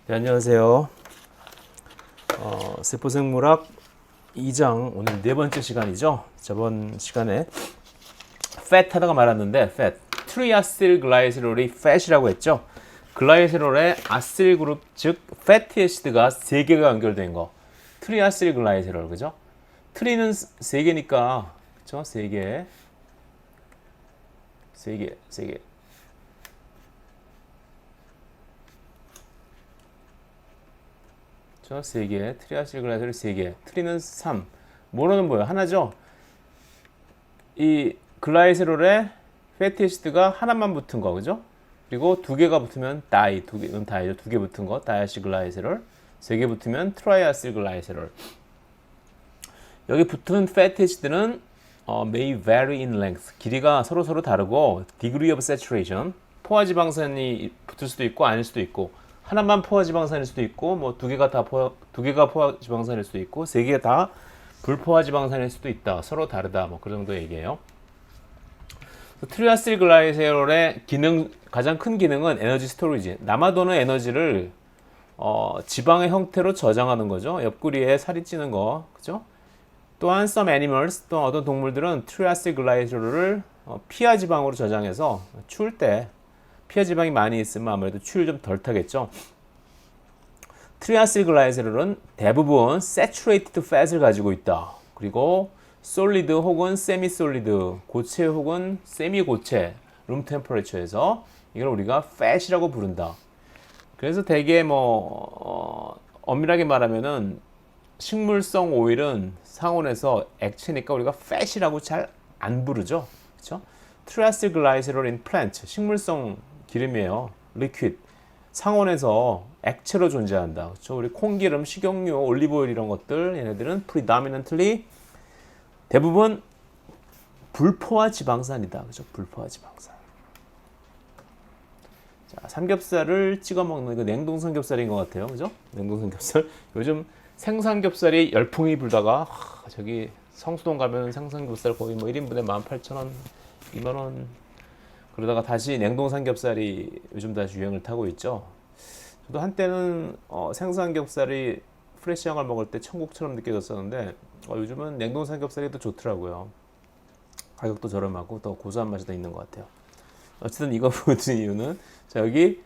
네, 안녕하세요. 세포생물학 2장 오늘 네 번째 시간이죠. 저번 시간에 fat 하다가 말았는데 fat, 트리아실글라이세롤이 fat이라고 했죠. 글라이세롤의 아실 그룹 즉 fatty acid가 3개가 연결된 거. 트리아실글라이세롤 그죠? 트리는 3개니까 그죠? 3개. 저 3개, 트리아실글라이세롤 3개, 트리는 3. 모로는 뭐예요? 하나죠? 이 글라이세롤에 패티에시드가 하나만 붙은 거, 그죠? 그리고 2개가 붙으면 다이, 2개는 다이죠. 2개 붙은 거, 다이아실글라이세롤. 3개 붙으면 트라이아실글라이세롤. 여기 붙은 패티에시드는 may vary in length. 길이가 서로 다르고 degree of saturation. 포화지방산이 붙을 수도 있고 아닐 수도 있고 하나만 포화지방산일 수도 있고 뭐 2개가 포화지방산일 수도 있고 3개가 다 불포화지방산일 수도 있다. 서로 다르다. 뭐 그 정도 얘기예요. 트리아실글라이세롤의 기능 가장 큰 기능은 에너지 스토리지. 남아도는 에너지를 지방의 형태로 저장하는 거죠. 옆구리에 살이 찌는 거, 그죠? 또한 some animals, 또 어떤 동물들은 트리아실글라이세롤을 피하 지방으로 저장해서 추울 때 피하 지방이 많이 있으면 아무래도 추위를 좀 덜 타겠죠. 트리아실글라이세롤은 대부분 saturated fat을 가지고 있다. 그리고 솔리드 혹은 세미솔리드, 고체 혹은 세미고체, 룸 템퍼레처에서 이걸 우리가 fat이라고 부른다. 그래서 대개 엄밀하게 말하면은 식물성 오일은 상온에서 액체니까 우리가 fat이라고 잘 안 부르죠. 그렇죠? 트리아실글라이세롤 in plant, 식물성 기름이에요. liquid. 상온에서 액체로 존재한다. 그렇죠? 우리 콩기름, 식용유, 올리브오일 이런 것들 얘네들은 predominantly 대부분 불포화 지방산이다. 그죠? 불포화 지방산. 자, 삼겹살을 찍어 먹는 그 냉동 삼겹살인 것 같아요. 그죠? 냉동 삼겹살. 요즘 생삼겹살이 열풍이 불다가 저기 성수동 가면 생삼겹살 거의 뭐 1인분에 18,000원, 2만원 그러다가 다시 냉동 삼겹살이 요즘 다시 유행을 타고 있죠. 저도 한때는 생삼겹살이 프레시한 걸 먹을 때 천국처럼 느껴졌었는데 요즘은 냉동 삼겹살이 더 좋더라고요. 가격도 저렴하고 더 고소한 맛이 더 있는 것 같아요. 어쨌든 이거 보여드린 이유는 자 여기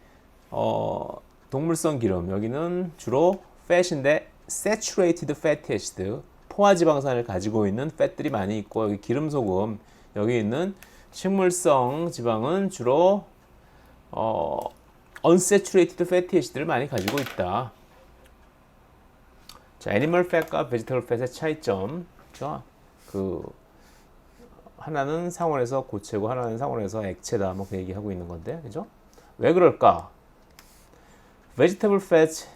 동물성 기름 여기는 주로 fat인데 saturated fatty acid 포화지방산을 가지고 있는 fat들이 많이 있고 여기 기름소금 여기 있는 식물성 지방은 주로 unsaturated fatty acid를 많이 가지고 있다. 자, animal fat과 vegetable fat의 차이점. 그 하나는 상온에서 고체고 하나는 상온에서 액체다. 뭐 그 얘기하고 있는 건데, 그죠? 왜 그럴까? vegetable fat,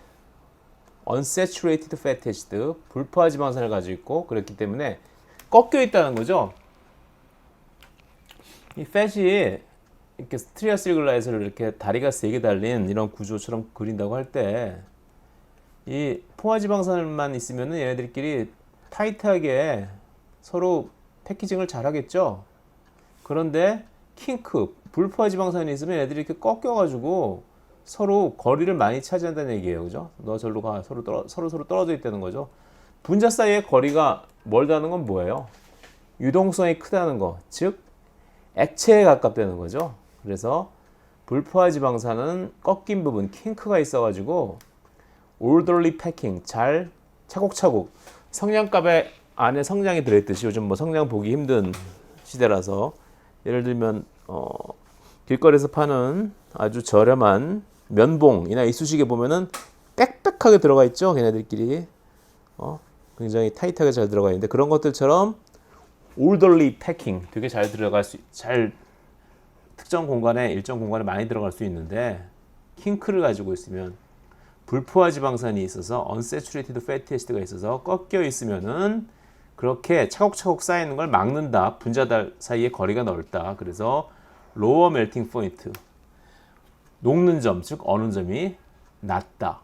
unsaturated fatty acid, 불포화 지방산을 가지고 있고 그렇기 때문에 꺾여 있다는 거죠. 이 fat이 이렇게 트리아실글라이세롤 이렇게 다리가 3개 달린 이런 구조처럼 그린다고 할 때 이 포화지방산만 있으면은 얘네들끼리 타이트하게 서로 패키징을 잘 하겠죠. 그런데 킹크 불포화지방산이 있으면 얘네들이 이렇게 꺾여가지고 서로 거리를 많이 차지한다는 얘기예요. 그죠? 너 절로 가. 서로 떨어져 있다는 거죠. 분자 사이의 거리가 멀다는 건 뭐예요? 유동성이 크다는 거. 즉 액체에 가깝다는 거죠. 그래서 불포화지방산은 꺾인 부분, 킹크가 있어가지고 orderly packing, 잘 차곡차곡 성냥갑에 안에 성냥이 들어있듯이 요즘 뭐 성냥 보기 힘든 시대라서 예를 들면 길거리에서 파는 아주 저렴한 면봉이나 이쑤시개 보면은 빽빽하게 들어가 있죠. 걔네들끼리 굉장히 타이트하게 잘 들어가 있는데 그런 것들처럼 orderly packing 되게 잘 들어갈 잘 특정 공간에 일정 공간에 많이 들어갈 수 있는데 킹크를 가지고 있으면 불포화 지방산이 있어서 unsaturated fatty acid가 있어서 꺾여 있으면은 그렇게 차곡차곡 쌓이는 걸 막는다. 분자들 사이의 거리가 넓다. 그래서 lower melting point 녹는 점, 즉 어느 점이 낮다.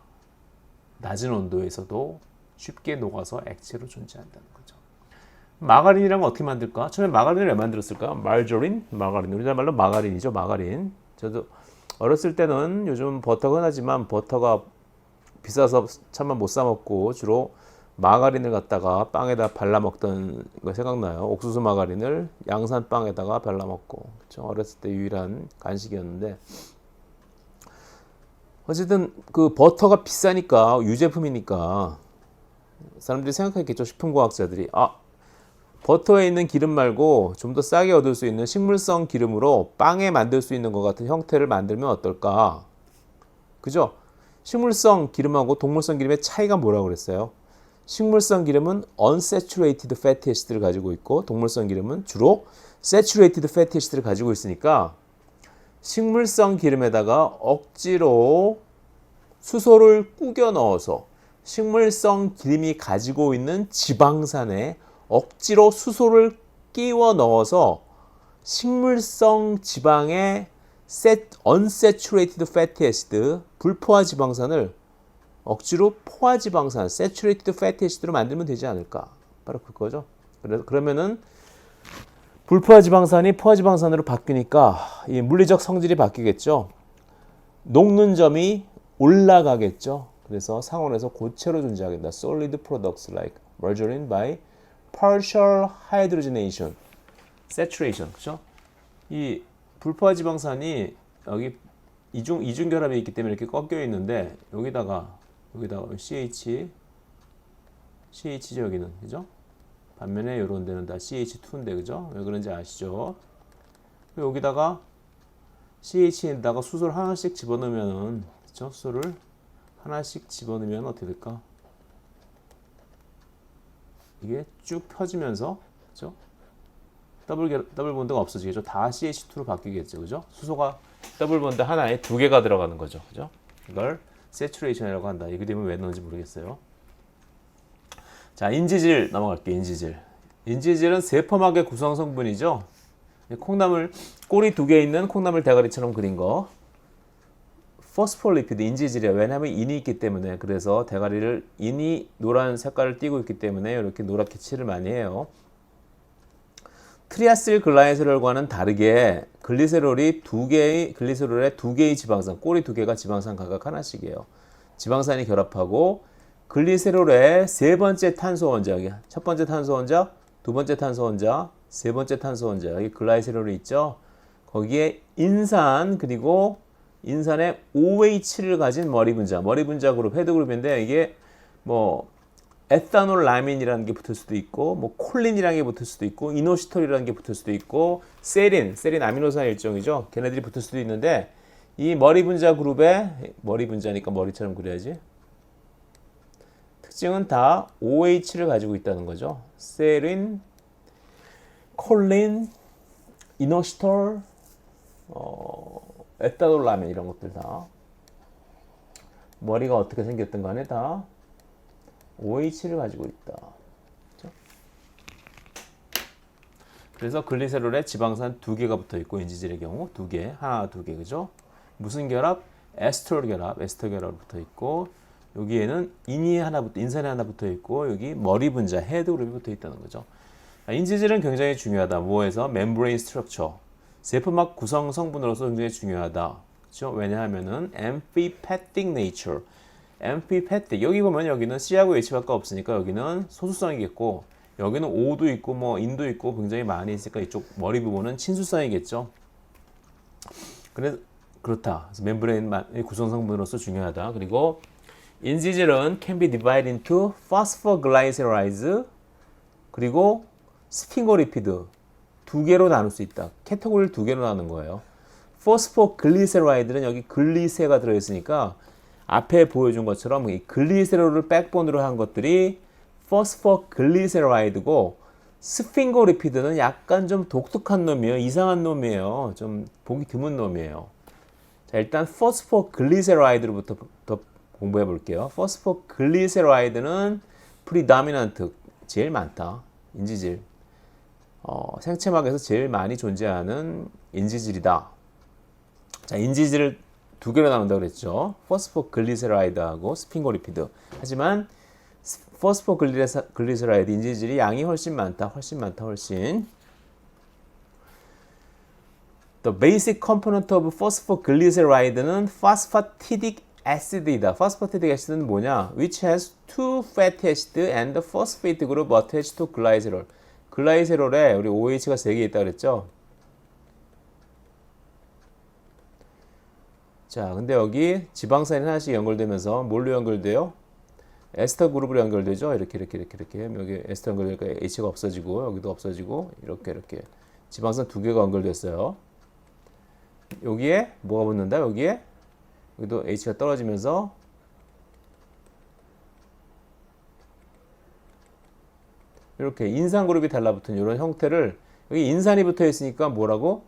낮은 온도에서도 쉽게 녹아서 액체로 존재한다는 거죠. 마가린이랑 어떻게 만들까? 처음에 마가린을 왜 만들었을까? 마가린, 우리나라 말로 마가린이죠. 마가린. 저도 어렸을 때는 요즘 버터가 흔하지만 버터가 비싸서 차마 못 사 먹고 주로 마가린을 갖다가 빵에다 발라 먹던 거 생각나요? 옥수수 마가린을 양산 빵에다가 발라 먹고, 그렇죠? 어렸을 때 유일한 간식이었는데, 어쨌든 그 버터가 비싸니까, 유제품이니까 사람들이 생각했겠죠. 식품과학자들이, 버터에 있는 기름 말고 좀 더 싸게 얻을 수 있는 식물성 기름으로 빵에 만들 수 있는 것 같은 형태를 만들면 어떨까? 그죠? 식물성 기름하고 동물성 기름의 차이가 뭐라고 그랬어요? 식물성 기름은 unsaturated fatty acid를 가지고 있고, 동물성 기름은 주로 saturated fatty acid를 가지고 있으니까 식물성 기름에다가 억지로 수소를 꾸겨 넣어서 식물성 기름이 가지고 있는 지방산에 억지로 수소를 끼워 넣어서 식물성 지방의 unsaturated fatty acid, 불포화 지방산을 억지로 포화 지방산, saturated fatty acid로 만들면 되지 않을까? 바로 그거죠. 그러면은 불포화 지방산이 포화 지방산으로 바뀌니까 이 물리적 성질이 바뀌겠죠. 녹는 점이 올라가겠죠. 그래서 상온에서 고체로 존재하겠다. Solid products like margarine by partial hydrogenation, saturation, 그렇죠? 이 불포화 지방산이 여기 이중 결합이 있기 때문에 이렇게 꺾여 있는데 여기다가 CH죠 여기는, 그죠? 반면에 이런 데는 다 CH2인데, 그죠? 왜 그런지 아시죠? 여기다가 CH에다가 수소를 하나씩 집어넣으면은, 그죠? 수소를 하나씩 집어넣으면 어떻게 될까? 이게 쭉 펴지면서, 그죠? 더블 본드가 없어지겠죠. 다 CH2로 바뀌겠죠, 그죠? 수소가 더블 본드 하나에 두 개가 들어가는 거죠, 그죠? 이걸 세츄레이션이라고 한다. 이 그림은 왜 넣는지 모르겠어요. 자, 인지질 넘어갈게요. 인지질은 세포막의 구성 성분이죠. 콩나물 꼬리 두 개 있는 콩나물 대가리처럼 그린 거. 포스폴리피드 인지질이에요. 왜냐하면 인이 있기 때문에. 그래서 대가리를 인이 노란 색깔을 띠고 있기 때문에 이렇게 노랗게 칠을 많이 해요. 트리아실 글라이세롤과는 다르게 글리세롤에 두 개의 지방산, 꼬리 두 개가 지방산 각각 하나씩이에요. 지방산이 결합하고 글리세롤의 세 번째 탄소 원자, 첫 번째 탄소 원자, 두 번째 탄소 원자, 세 번째 탄소 원자, 여기 글라이세롤이 있죠. 거기에 인산, 그리고 인산의 OH를 가진 머리 분자 그룹, 헤드 그룹인데, 이게 뭐 에탄올 라민이라는 게 붙을 수도 있고, 뭐 콜린이라는 게 붙을 수도 있고, 이노시톨이라는 게 붙을 수도 있고, 세린 아미노산 일종이죠. 걔네들이 붙을 수도 있는데, 이 머리 분자 그룹의, 머리 분자니까 머리처럼 그려야지, 특징은 다 OH를 가지고 있다는 거죠. 세린, 콜린, 이노시톨, 에탄올 라민, 이런 것들 다 머리가 어떻게 생겼든 간에 다 OH를 가지고 있다. 그렇죠? 그래서 글리세롤에 지방산 두 개가 붙어 있고, 인지질의 경우 두 개, 하나, 두 개, 그죠? 무슨 결합? 에스터 결합 붙어 있고, 여기에는 인산이 하나 붙어 있고, 여기 머리 분자, 헤드 그룹이 붙어 있다는 거죠. 인지질은 굉장히 중요하다. 뭐에서? 멤브레인 스트럭처. 세포막 구성 성분으로서 굉장히 중요하다. 그렇죠? 왜냐하면은 amphipathic nature. amphipathic. 여기 보면 여기는 C하고 H밖에 없으니까 여기는 소수성이겠고, 여기는 O도 있고 뭐 인도 있고 굉장히 많이 있으니까 이쪽 머리 부분은 친수성이겠죠. 그렇다. 그래서 멤브레인 구성 성분으로서 중요하다. 그리고 인지질은 can be divided into phosphoglycerides 그리고 스핑고리피드 두 개로 나눌 수 있다. 캐테고리를 두 개로 나누는 거예요. 포스포글리세라이드는 여기 글리세가 들어있으니까 앞에 보여준 것처럼 이 글리세롤을 백본으로 한 것들이 포스포글리세라이드고, 스핑고리피드는 약간 좀 독특한 놈이에요. 이상한 놈이에요. 좀 보기 드문 놈이에요. 자, 일단 포스포글리세라이드로부터 더 공부해 볼게요. 포스포글리세라이드는 프리다미넌트, 제일 많다. 인지질. 생체막에서 제일 많이 존재하는 인지질이다. 자, 인지질을 두 개로 나눈다고 그랬죠. 포스포글리세라이드하고 스핑고리피드. 하지만 포스포글리세라이드 인지질이 양이 훨씬 많다. The basic component of phosphoglyceride는 phosphatidic acid이다. phosphatic acid는 뭐냐? which has two fatty acid and the phosphate group attached to glycerol. 글라이세롤에 우리 OH가 3개 있다 그랬죠? 자, 근데 여기 지방산이 하나씩 연결되면서 뭘로 연결돼요? 에스터 그룹으로 연결되죠? 이렇게 여기 에스터 연결되니까 H가 없어지고 여기도 없어지고 이렇게 지방산 2개가 연결됐어요. 여기에 뭐가 붙는다? 여기에 여기도 H가 떨어지면서 이렇게 인산 그룹이 달라붙은 이런 형태를 여기 인산이 붙어 있으니까 뭐라고?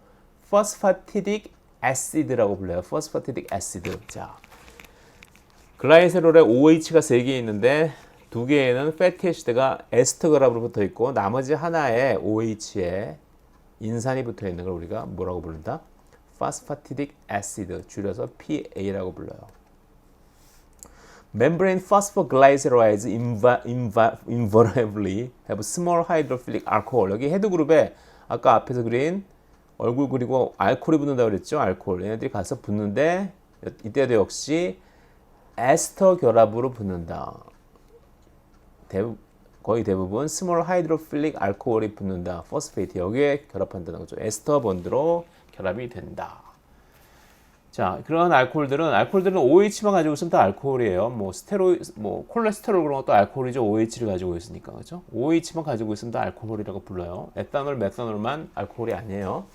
phosphatic acid라고 불러요. phosphatic acid. 자, 글라이세롤에 OH가 3개 있는데 2개에는 fatty acid가 에스터 그룹으로 붙어 있고 나머지 하나에 OH에 인산이 붙어 있는 걸 우리가 뭐라고 부른다? phosphatic acid, 줄여서 PA라고 불러요. Membrane phosphoglycerides invariably have small hydrophilic alcohol. 여기 헤드 그룹에 아까 앞에서 그린 얼굴 그리고 알코올이 붙는다고 그랬죠? 알코올. 얘네들이 가서 붙는데 이때도 역시 에스터 결합으로 붙는다. 거의 대부분 small hydrophilic alcohol이 붙는다. 포스페이트 여기에 결합한다는 거죠. 에스터 본드로 결합이 된다. 자, 그런 알코올들은 OH만 가지고 있으면 다 알코올이에요. 콜레스테롤 그런 것도 알코올이죠. OH를 가지고 있으니까. 그죠? OH만 가지고 있으면 다 알코올이라고 불러요. 에탄올, 메탄올만 알코올이 아니에요.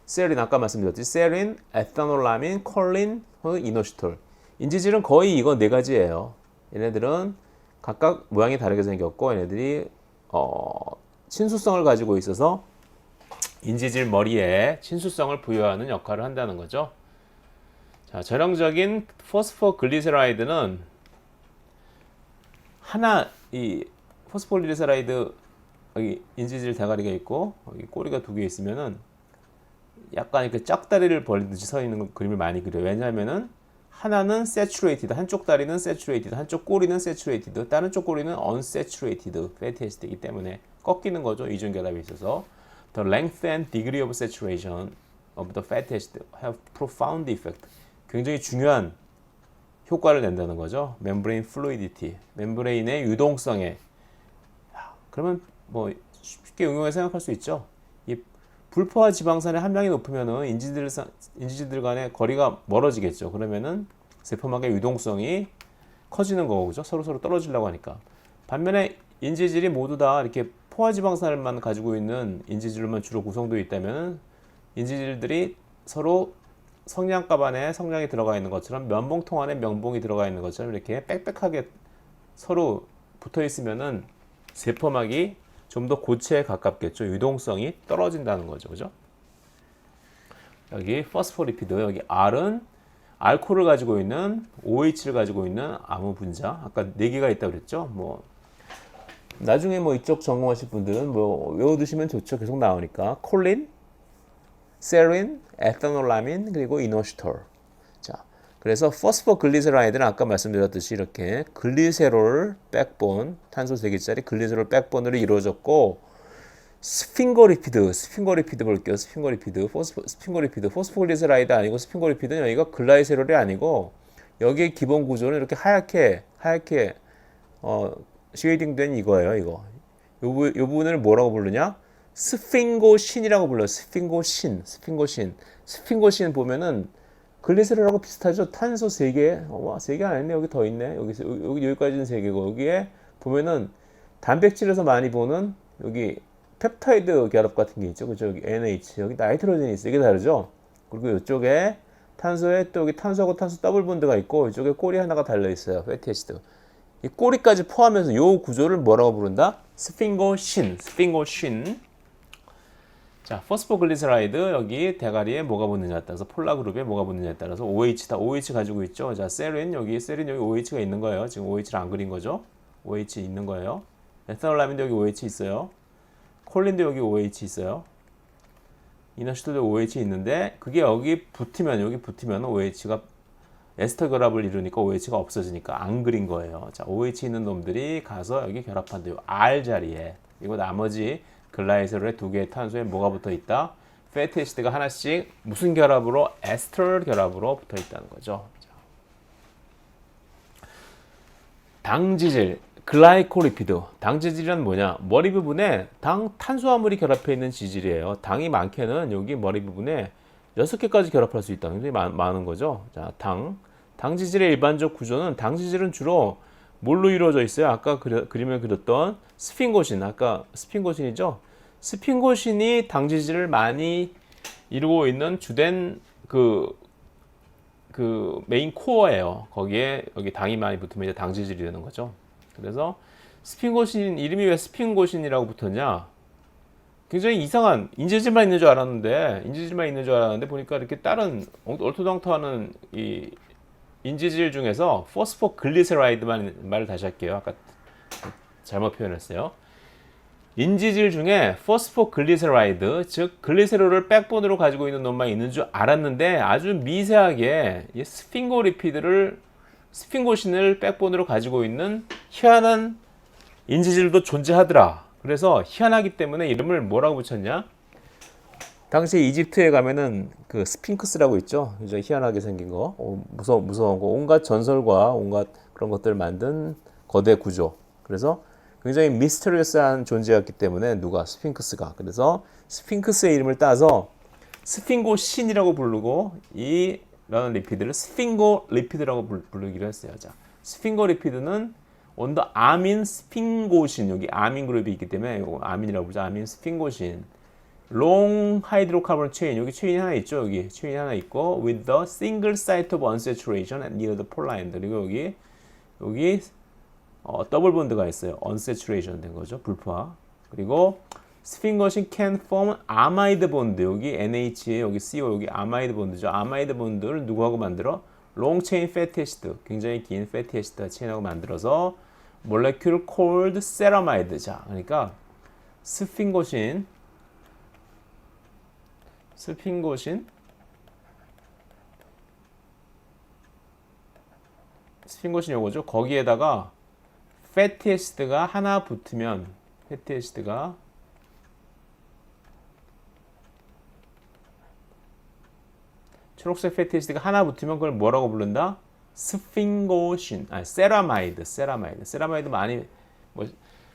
세린, 아까 말씀드렸지. 세린, 에탄올라민, 콜린, 이노시톨. 인지질은 거의 이거 4가지예요. 얘네들은 각각 모양이 다르게 생겼고, 얘네들이, 친수성을 가지고 있어서 인지질 머리에 친수성을 부여하는 역할을 한다는 거죠. 자, 전형적인 포스포글리세라이드는 이 포스포글리세라이드 여기 인지질 대가리가 있고 여기 꼬리가 2개 있으면은 약간 이렇게 짝다리를 벌리듯이 서 있는 그림을 많이 그려요. 왜냐하면은 하나는 saturated, 한쪽 다리는 saturated, 한쪽 꼬리는 saturated, 다른 쪽 꼬리는 unsaturated fatty acid이기 때문에 꺾이는 거죠. 이중 결합이 있어서. The length and degree of saturation of the fatty acid have profound effect. 굉장히 중요한 효과를 낸다는 거죠. membrane fluidity, 멤브레인의 유동성에. 그러면 뭐 쉽게 응용해서 생각할 수 있죠. 이 불포화 지방산의 함량이 높으면은 인지들 간의 거리가 멀어지겠죠. 그러면은 세포막의 유동성이 커지는 거고, 그죠? 서로 떨어지려고 하니까. 반면에 인지질이 모두 다 이렇게 포화 지방산을만 가지고 있는 인지질로만 주로 구성되어 있다면은 인지질들이 서로 성냥갑 안에 성냥이 들어가 있는 것처럼 면봉통 안에 면봉이 들어가 있는 것처럼 이렇게 빽빽하게 서로 붙어 있으면은 세포막이 좀 더 고체에 가깝겠죠. 유동성이 떨어진다는 거죠. 그죠? 여기 포스포리피드, 여기 R은 알코올을 가지고 있는 OH를 가지고 있는 아무 분자. 아까 4개가 있다고 그랬죠. 나중에 이쪽 전공하실 분들은 외워두시면 좋죠. 계속 나오니까. 콜린, 세린, 에탄올라민, 그리고 이노시톨. 자, 그래서 포스포글리세라이드는 아까 말씀드렸듯이 이렇게 글리세롤 백본, 탄소 3개짜리 글리세롤 백본으로 이루어졌고, 스핑거리피드 볼게요. 스핑거리피드, 포스포글리세라이드 아니고 스핑거리피드는 여기가 글라이세롤이 아니고 여기의 기본 구조는 이렇게 하얗게 쉐이딩된 이거예요. 요 부분을 뭐라고 부르냐? 스핑고신이라고 불러요. 스핑고신 보면은 글리세롤하고 비슷하죠. 탄소 3개. 3개 안 했네. 여기 더 있네. 여기까지는 3개고 여기에 보면은 단백질에서 많이 보는 여기 펩타이드 결합 같은 게 있죠. 그죠? 여기 NH, 여기 나이트로젠이 있어요. 이게 다르죠? 그리고 이쪽에 탄소에 또 여기 탄소하고 탄소 더블 본드가 있고 이쪽에 꼬리 하나가 달려 있어요. 패티 애시드. 이 꼬리까지 포함해서 이 구조를 뭐라고 부른다? 스핑고신. 자, 포스포글리세라이드 여기 대가리에 뭐가 붙느냐에 따라서 폴라 그룹에 뭐가 붙느냐에 따라서 OH 다 OH 가지고 있죠. 자, 세린 여기 OH가 있는 거예요. 지금 OH를 안 그린 거죠. OH 있는 거예요. 에탄올라민도 여기 OH 있어요. 콜린도 여기 OH 있어요. 이너시토도 OH 있는데 그게 여기 붙으면 OH가 에스터 결합을 이루니까 OH가 없어지니까 안 그린 거예요. 자, OH 있는 놈들이 가서 여기 결합한대요. R 자리에. 그리고 나머지 글라이세롤의 2개의 탄소에 뭐가 붙어 있다? 패티 애시드가 하나씩 무슨 결합으로? 에스터 결합으로 붙어 있다는 거죠. 당지질, 글라이코리피드. 당지질은 뭐냐? 머리 부분에 탄수화물이 결합해 있는 지질이에요. 당이 많게는 여기 머리 부분에 6개까지 결합할 수 있다. 굉장히 많은 거죠. 자, 당지질의 일반적 구조는 당지질은 주로 뭘로 이루어져 있어요? 아까 그림을 그렸던 스핑고신, 아까 스핑고신이죠? 스핑고신이 당지질을 많이 이루고 있는 주된 그 메인 코어예요. 거기에 여기 당이 많이 붙으면 이제 당지질이 되는 거죠. 그래서 스핑고신, 이름이 왜 스핑고신이라고 붙었냐? 굉장히 이상한, 인지질만 있는 줄 알았는데 보니까 이렇게 다른 얼토당토하는 이 인지질 중에서 포스포글리세라이드만 말을 다시 할게요. 아까 잘못 표현했어요. 인지질 중에 포스포글리세라이드, 즉 글리세롤을 백본으로 가지고 있는 놈만 있는 줄 알았는데 아주 미세하게 이 스핑고신을 백본으로 가지고 있는 희한한 인지질도 존재하더라. 그래서 희한하기 때문에 이름을 뭐라고 붙였냐? 당시 이집트에 가면은 그 스핑크스라고 있죠. 이제 희한하게 생긴 거, 무서운 거, 온갖 전설과 온갖 그런 것들을 만든 거대 구조. 그래서 굉장히 미스터리어스한 존재였기 때문에 스핑크스가. 그래서 스핑크스의 이름을 따서 스핑고신이라고 부르고 이라는 리피드를 스핑고리피드라고 부르기로 했어요. 자, 스핑고리피드는 온더 아민 스핑고신, 여기 아민 그룹이 있기 때문에 이거 아민이라고 부르죠. 아민 스핑고신. 롱 하이드로카본 체인, 여기 체인이 하나 있죠. 여기 체인이 하나 있고 with the single site of unsaturation near the pole line. 그리고 여기 더블 본드가 있어요. unsaturation 된 거죠. 불포화. 그리고 스핑거신 can form amide bond. 여기 NH에 여기 CO, 여기 amide bond죠. amide bond를 누구하고 만들어? long chain fatty acid, 굉장히 긴 fatty acid 체인하고 만들어서 molecule called ceramide. 자, 그러니까 스핑거신 요거죠. 거기에다가 패티 애시드가 하나 붙으면, 패티 애시드가 초록색 패티 애시드가 하나 붙으면 그걸 뭐라고 부른다? 스핑고신, 세라마이드. 세라마이드 많이 뭐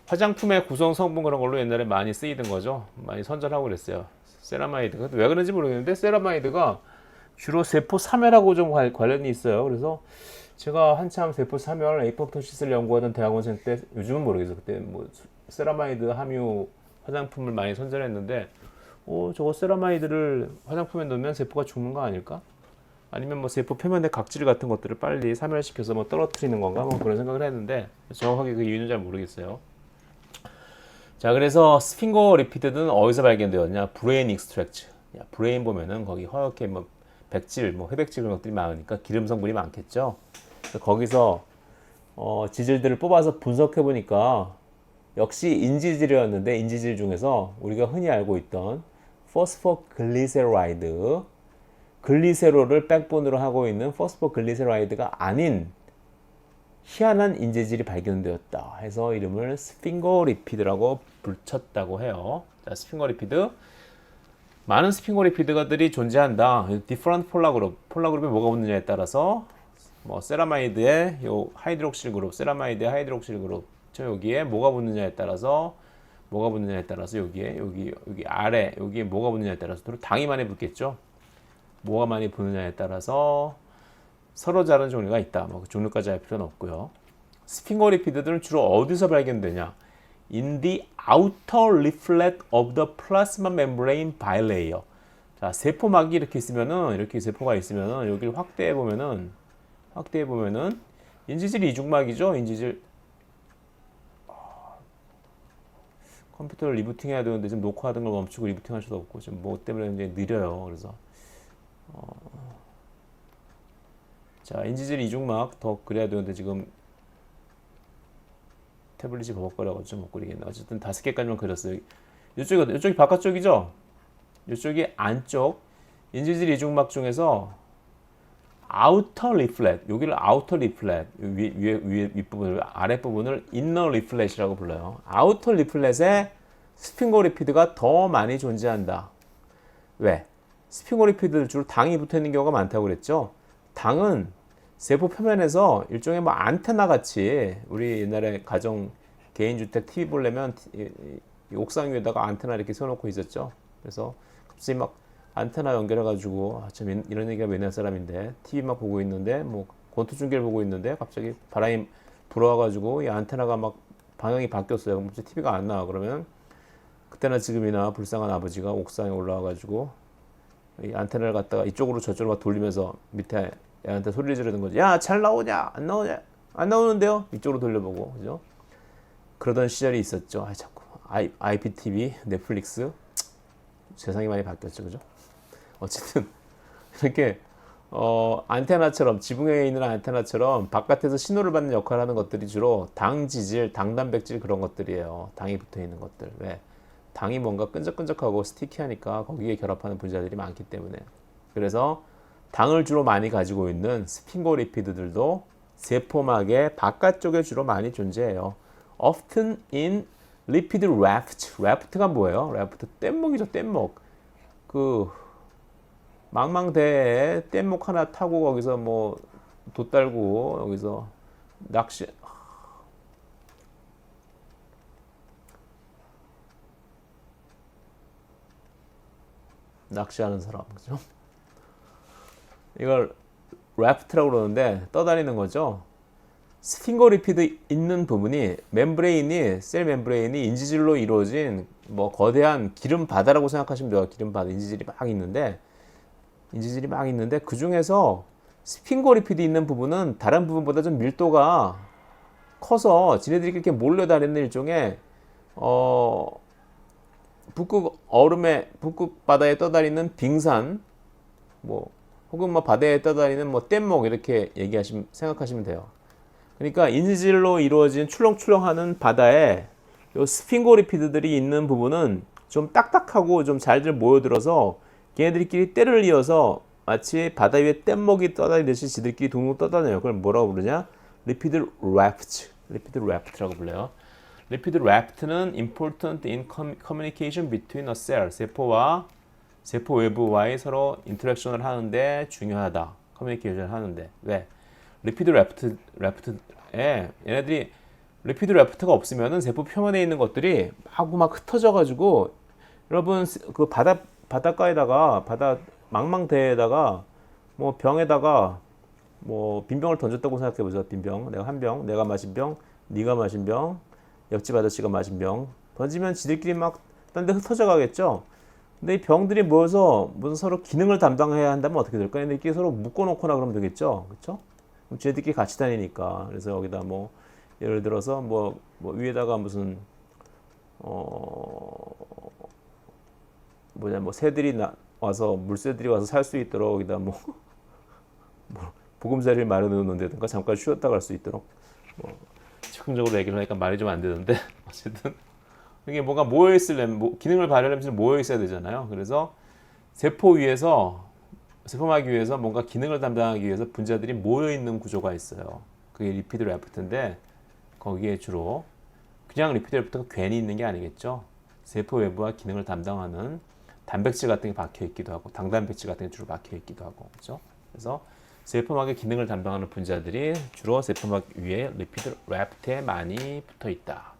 화장품의 구성 성분 그런 걸로 옛날에 많이 쓰이던 거죠. 많이 선전하고 그랬어요. 세라마이드가 왜 그런지 모르겠는데 세라마이드가 주로 세포 사멸하고 좀 관련이 있어요. 그래서 제가 한참 세포 사멸 에이포토시스를 연구하던 대학원생 때, 요즘은 모르겠어요. 그때 뭐 세라마이드 함유 화장품을 많이 선전했는데, 저거 세라마이드를 화장품에 넣으면 세포가 죽는 거 아닐까? 아니면 뭐 세포 표면의 각질 같은 것들을 빨리 사멸시켜서 뭐 떨어뜨리는 건가? 뭐 그런 생각을 했는데 정확하게 그 이유는 잘 모르겠어요. 자, 그래서 스핑고리피드는 어디서 발견되었냐? 브레인 익스트랙트. 브레인 보면은 거기 허옇게 뭐 백질, 뭐 회백질 그런 것들이 많으니까 기름 성분이 많겠죠. 거기서 지질들을 뽑아서 분석해 보니까 역시 인지질이었는데, 인지질 중에서 우리가 흔히 알고 있던 포스포글리세라이드, 글리세롤을 백본으로 하고 있는 포스포글리세라이드가 아닌 희한한 인지질이 발견되었다 해서 이름을 스핑고리피드라고 붙였다고 해요. 자, 스핑고리피드, 많은 스핑고리피드들이 존재한다. 디퍼런트 폴라그룹에 뭐가 붙느냐에 따라서 뭐 세라마이드의 요 하이드록실 그룹, 세라마이드의 하이드록실 그룹, 여기에 뭐가 붙느냐에 따라서 여기에 여기 아래 여기에 뭐가 붙느냐에 따라서 당이 많이 붙겠죠. 뭐가 많이 붙느냐에 따라서 서로 다른 종류가 있다. 뭐 그 종류까지 할 필요는 없고요. 스핑고리피드들은 주로 어디서 발견되냐? In the outer leaflet of the plasma membrane bilayer. 자, 세포막이 이렇게 있으면은, 이렇게 세포가 있으면은 여기를 확대해 보면은 인지질 이중막이죠. 인지질. 컴퓨터를 리부팅 해야 되는데 지금 녹화하던 걸 멈추고 리부팅 할 수도 없고 지금 뭐 때문에 굉장히 느려요. 그래서 자, 인지질 이중막 더 그려야 되는데 지금 태블릿이 버벅거려가지고 좀 못 그리겠네. 어쨌든 5개까지만 그렸어요. 이쪽이 바깥쪽이죠? 이쪽이 안쪽. 인지질 이중막 중에서 아우터 리플렛, 여기를 아우터 리플렛, 윗부분을, 아랫부분을 인너 리플렛이라고 불러요. 아우터 리플렛에 스핑고리피드가 더 많이 존재한다. 왜? 스핑고리피드들 주로 당이 붙어 있는 경우가 많다고 그랬죠? 당은 세포 표면에서 일종의 뭐 안테나 같이 우리 옛날에 가정 개인주택 TV 보려면 이 옥상 위에다가 안테나 이렇게 세워놓고 있었죠. 그래서 갑자기 막 안테나 연결해가지고 참 이런 얘기가 옛날 사람인데 TV 막 보고 있는데 뭐 권투 중계를 보고 있는데 갑자기 바람이 불어와가지고 이 안테나가 막 방향이 바뀌었어요. 그럼 TV가 안 나와. 그러면 그때나 지금이나 불쌍한 아버지가 옥상에 올라와가지고 이 안테나를 갖다가 이쪽으로 저쪽으로 막 돌리면서 밑에 애한테 소리를 지르는 거죠. 야, 잘 나오냐? 안 나오냐? 안 나오는데요? 이쪽으로 돌려보고, 그죠? 그러던 시절이 있었죠. 아, 자꾸 IPTV, 넷플릭스 세상이 많이 바뀌었죠, 그죠? 어쨌든 이렇게 안테나처럼 지붕에 있는 안테나처럼 바깥에서 신호를 받는 역할을 하는 것들이 주로 당 지질, 당 단백질 그런 것들이에요. 당이 붙어 있는 것들. 왜? 당이 뭔가 끈적끈적하고 스티키하니까 거기에 결합하는 분자들이 많기 때문에. 그래서 당을 주로 많이 가지고 있는 스핑고리피드들도 세포막의 바깥쪽에 주로 많이 존재해요. Often in lipid raft. raft가 뭐예요? raft 뗏목이죠, 뗏목. 그 망망대해에 뗏목 하나 타고 거기서 뭐 돛달고 여기서 낚시하는 사람, 그죠? 이걸 래프트라고 그러는데 떠다니는 거죠. 스핑고리피드 있는 부분이 셀 멤브레인이 인지질로 이루어진 뭐 거대한 기름 바다라고 생각하시면 돼요. 기름 바다, 인지질이 막 있는데 그 중에서 스핑고리피드 있는 부분은 다른 부분보다 좀 밀도가 커서 지네들이 이렇게 몰려다니는 일종의 북극 바다에 떠다니는 빙산, 뭐 혹은 뭐 바다에 떠다니는 뭐 뗏목 이렇게 생각하시면 돼요. 그러니까 인지질로 이루어진 출렁출렁하는 바다에 요 스핑고리피드들이 있는 부분은 좀 딱딱하고 좀 잘들 모여들어서 걔네들끼리 때를 이어서 마치 바다 위에 뗏목이 떠다니듯이 지들끼리 둥둥 떠다녀요. 그걸 뭐라고 부르냐? 리피드 래프트라고 불러요. 리피드 래프트는 important in communication between a cell. 세포 외부와의 서로 인터랙션을 하는데 중요하다. 커뮤니케이션을 하는데. 왜? 리피드 래프트에 얘네들이 리피드 래프트가 없으면은 세포 표면에 있는 것들이 막 흩어져 가지고 여러분 그 바닷가에다가 바다 망망대해에다가 뭐 병에다가 뭐 빈병을 던졌다고 생각해 보죠. 빈병. 내가 한 병, 내가 마신 병, 네가 마신 병, 옆집 아저씨가 마신 병 던지면 지들끼리 막 딴 데 흩어져 가겠죠. 근데 이 병들이 모여서 무슨 서로 기능을 담당해야 한다면 어떻게 될까요? 얘네들끼리 서로 묶어놓거나 그러면 되겠죠. 그렇죠? 그럼 쟤들끼리 같이 다니니까. 그래서 여기다 뭐 예를 들어서 뭐 위에다가 무슨 새들이 와서 물새들이 와서 살 수 있도록 여기다 뭐 보금자리를 마련해 놓는다든가 잠깐 쉬었다 갈 수 있도록 뭐 즉흥적으로 얘기를 하니까 말이 좀 안 되는데 어쨌든 이게 뭔가 모여 있으려면 기능을 발휘하려면 모여 있어야 되잖아요. 그래서 세포막 위에서 뭔가 기능을 담당하기 위해서 분자들이 모여 있는 구조가 있어요. 그게 리피드 래프트인데 거기에 주로 그냥 리피드 래프트가 괜히 있는 게 아니겠죠. 세포 외부와 기능을 담당하는 단백질 같은 게 박혀 있기도 하고 당단백질 같은 게 주로 박혀 있기도 하고 그렇죠. 그래서 세포막의 기능을 담당하는 분자들이 주로 세포막 위에 리피드 래프트에 많이 붙어 있다.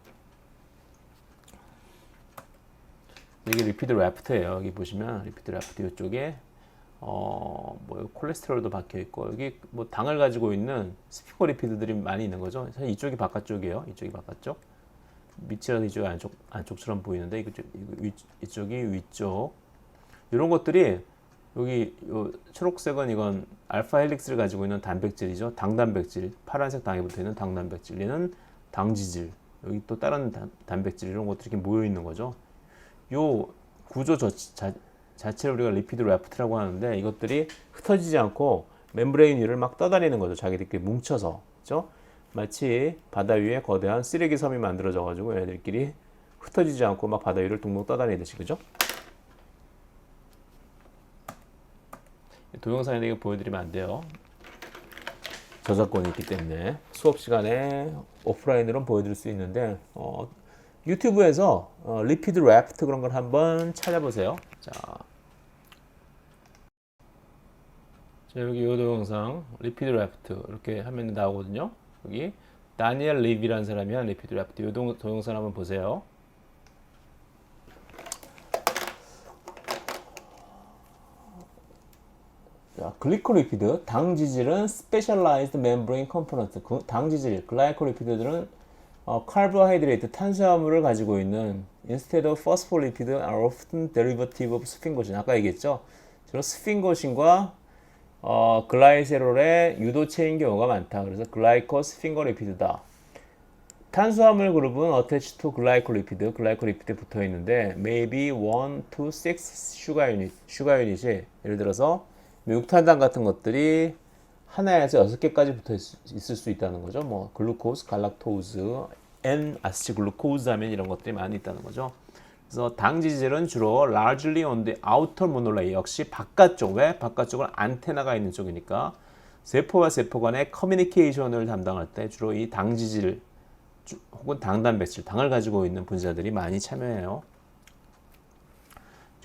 이게 리피드 래프트예요. 여기 보시면 리피드 래프트 이쪽에 뭐 콜레스테롤도 박혀 있고 여기 뭐 당을 가지고 있는 스피고리피드들이 많이 있는 거죠. 사실 이쪽이 바깥쪽이에요. 이쪽이 바깥쪽. 밑이라서 이쪽이 안쪽처럼 보이는데 이쪽이 위쪽. 이런 것들이 여기 요 초록색은 이건 알파 헬릭스를 가지고 있는 단백질이죠. 당단백질. 파란색 당이 붙어 있는 당단백질. 얘는 당지질. 여기 또 다른 단백질 이런 것들이 이렇게 모여 있는 거죠. 요 구조 자체를 우리가 리피드 래프트라고 하는데 이것들이 흩어지지 않고 멤브레인 위를 막 떠다니는 거죠. 자기들끼리 뭉쳐서. 그렇죠? 마치 바다 위에 거대한 쓰레기 섬이 만들어져 가지고 얘네들끼리 흩어지지 않고 막 바다 위를 둥둥 떠다니듯이. 그죠? 동영상에 이거 보여드리면 안 돼요. 저작권이 있기 때문에 수업 시간에 오프라인으로는 보여드릴 수 있는데 유튜브에서 리피드 래프트 그런 걸 한번 찾아보세요. 자, 자, 여기 요 동영상 리피드 라프트 이렇게 하면 나오거든요. 여기 다니엘 리비라는 사람이 한 리피드 라프트 요 동영상 한번 보세요. 자, 글리코리피드, 당지질은 specialized membrane component, 당지질, 글라이코리피드들은 카보하이드레이트, 탄수화물을 가지고 있는 instead of phospholipid are often derivative of 스핑고신. 아까 얘기했죠? 주로 스핑고신과 글라이세롤의 유도체인 경우가 많다. 그래서 글라이코스핑거리피드다. 탄수화물 그룹은 attached to 글라이코리피드, 글라이코리피드에 붙어 있는데 maybe 1 to 6 슈가 유닛이 예를 들어서 육탄당 같은 것들이 하나에서 6개까지 붙어 있을 수 있다는 거죠. 뭐 글루코스, 갈락토즈, N-아세틸글루코즈 하면 이런 것들이 많이 있다는 거죠. 그래서 당지질은 주로 largely on the outer monorail, 역시 바깥쪽, 왜? 바깥쪽은 안테나가 있는 쪽이니까 세포와 세포 간의 커뮤니케이션을 담당할 때 주로 이 당지질 혹은 당단백질, 당을 가지고 있는 분자들이 많이 참여해요.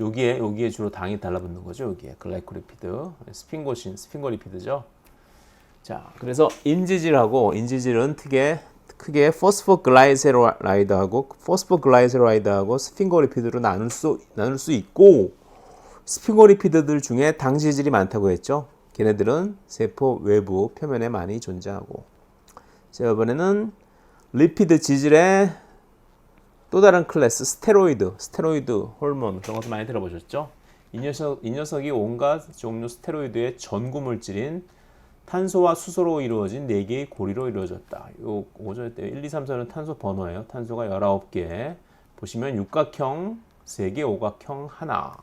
여기에 주로 당이 달라붙는 거죠. 여기에 글라이코리피드, 스핑고리피드죠. 자, 그래서 인지질은 크게 포스포글라이세로이드하고 스핑고리피드로 나눌 수 있고, 스핑고리피드들 중에 당지질이 많다고 했죠. 걔네들은 세포 외부 표면에 많이 존재하고. 자, 이번에는 리피드 지질의 또 다른 클래스, 스테로이드 호르몬, 그런 것도 많이 들어보셨죠? 이 녀석이 온갖 종류 스테로이드의 전구 물질인 탄소와 수소로 이루어진 4개의 고리로 이루어졌다. 요 1, 2, 3, 4는 탄소 번호예요. 탄소가 19개. 보시면 육각형 3개, 오각형 하나.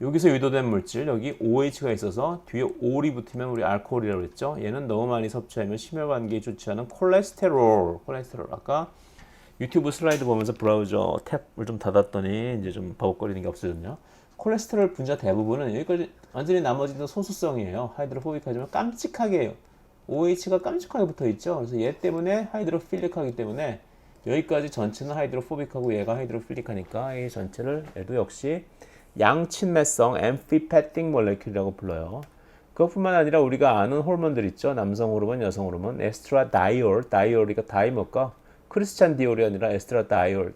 여기서 유도된 물질, 여기 OH가 있어서 뒤에 올이 붙으면 우리 알코올이라고 했죠. 얘는 너무 많이 섭취하면 심혈관계에 좋지 않은 콜레스테롤. 아까 유튜브 슬라이드 보면서 브라우저 탭을 좀 닫았더니 이제 좀 버벅거리는 게 없어졌네요. 콜레스테롤 분자 대부분은 여기까지 완전히 나머지는 소수성이에요. 하이드로포빅하지만 깜찍하게 해요. OH가 깜찍하게 붙어 있죠. 그래서 얘 때문에 하이드로필릭하기 때문에 여기까지 전체는 하이드로포빅하고 얘가 하이드로필릭하니까 이 전체를 얘도 역시 양친매성 엠피페틱 몰레큘이라고 불러요. 그것뿐만 아니라 우리가 아는 호르몬들 있죠. 남성 호르몬, 여성 호르몬, 에스트라다이올, 다이올이가 다이 뭘까? 크리스찬 디올이 아니라 에스트라다이올,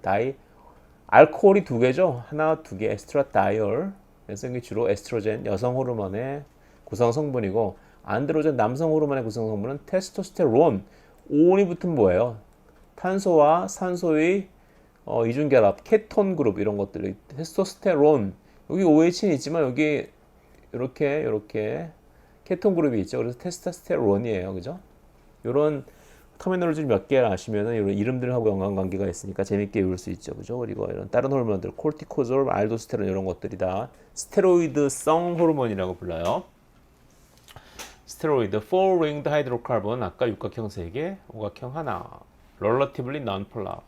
알코올이 2개죠. 하나, 2개, 에스트라다이올. 그래서 이게 주로 에스트로겐, 여성 호르몬의 구성 성분이고, 안드로겐, 남성 호르몬의 구성 성분은 테스토스테론. 온이 붙은 뭐예요? 탄소와 산소의 이중결합, 케톤 그룹 이런 것들이 테스토스테론. 여기 OH는 있지만 여기 이렇게 케톤 그룹이 있죠. 그래서 테스토스테론이에요, 그죠? 이런 터미널로지 몇 개 아시면은 이런 이름들하고 연관관계가 있으니까 재밌게 외울 수 있죠, 그죠? 그리고 이런 다른 호르몬들, 콜티코졸, 알도스테론 이런 것들이 다 스테로이드성 호르몬이라고 불러요. 스테로이드, 4-ringed hydrocarbon, 아까 육각형 3개, 오각형 하나, relatively non-polar.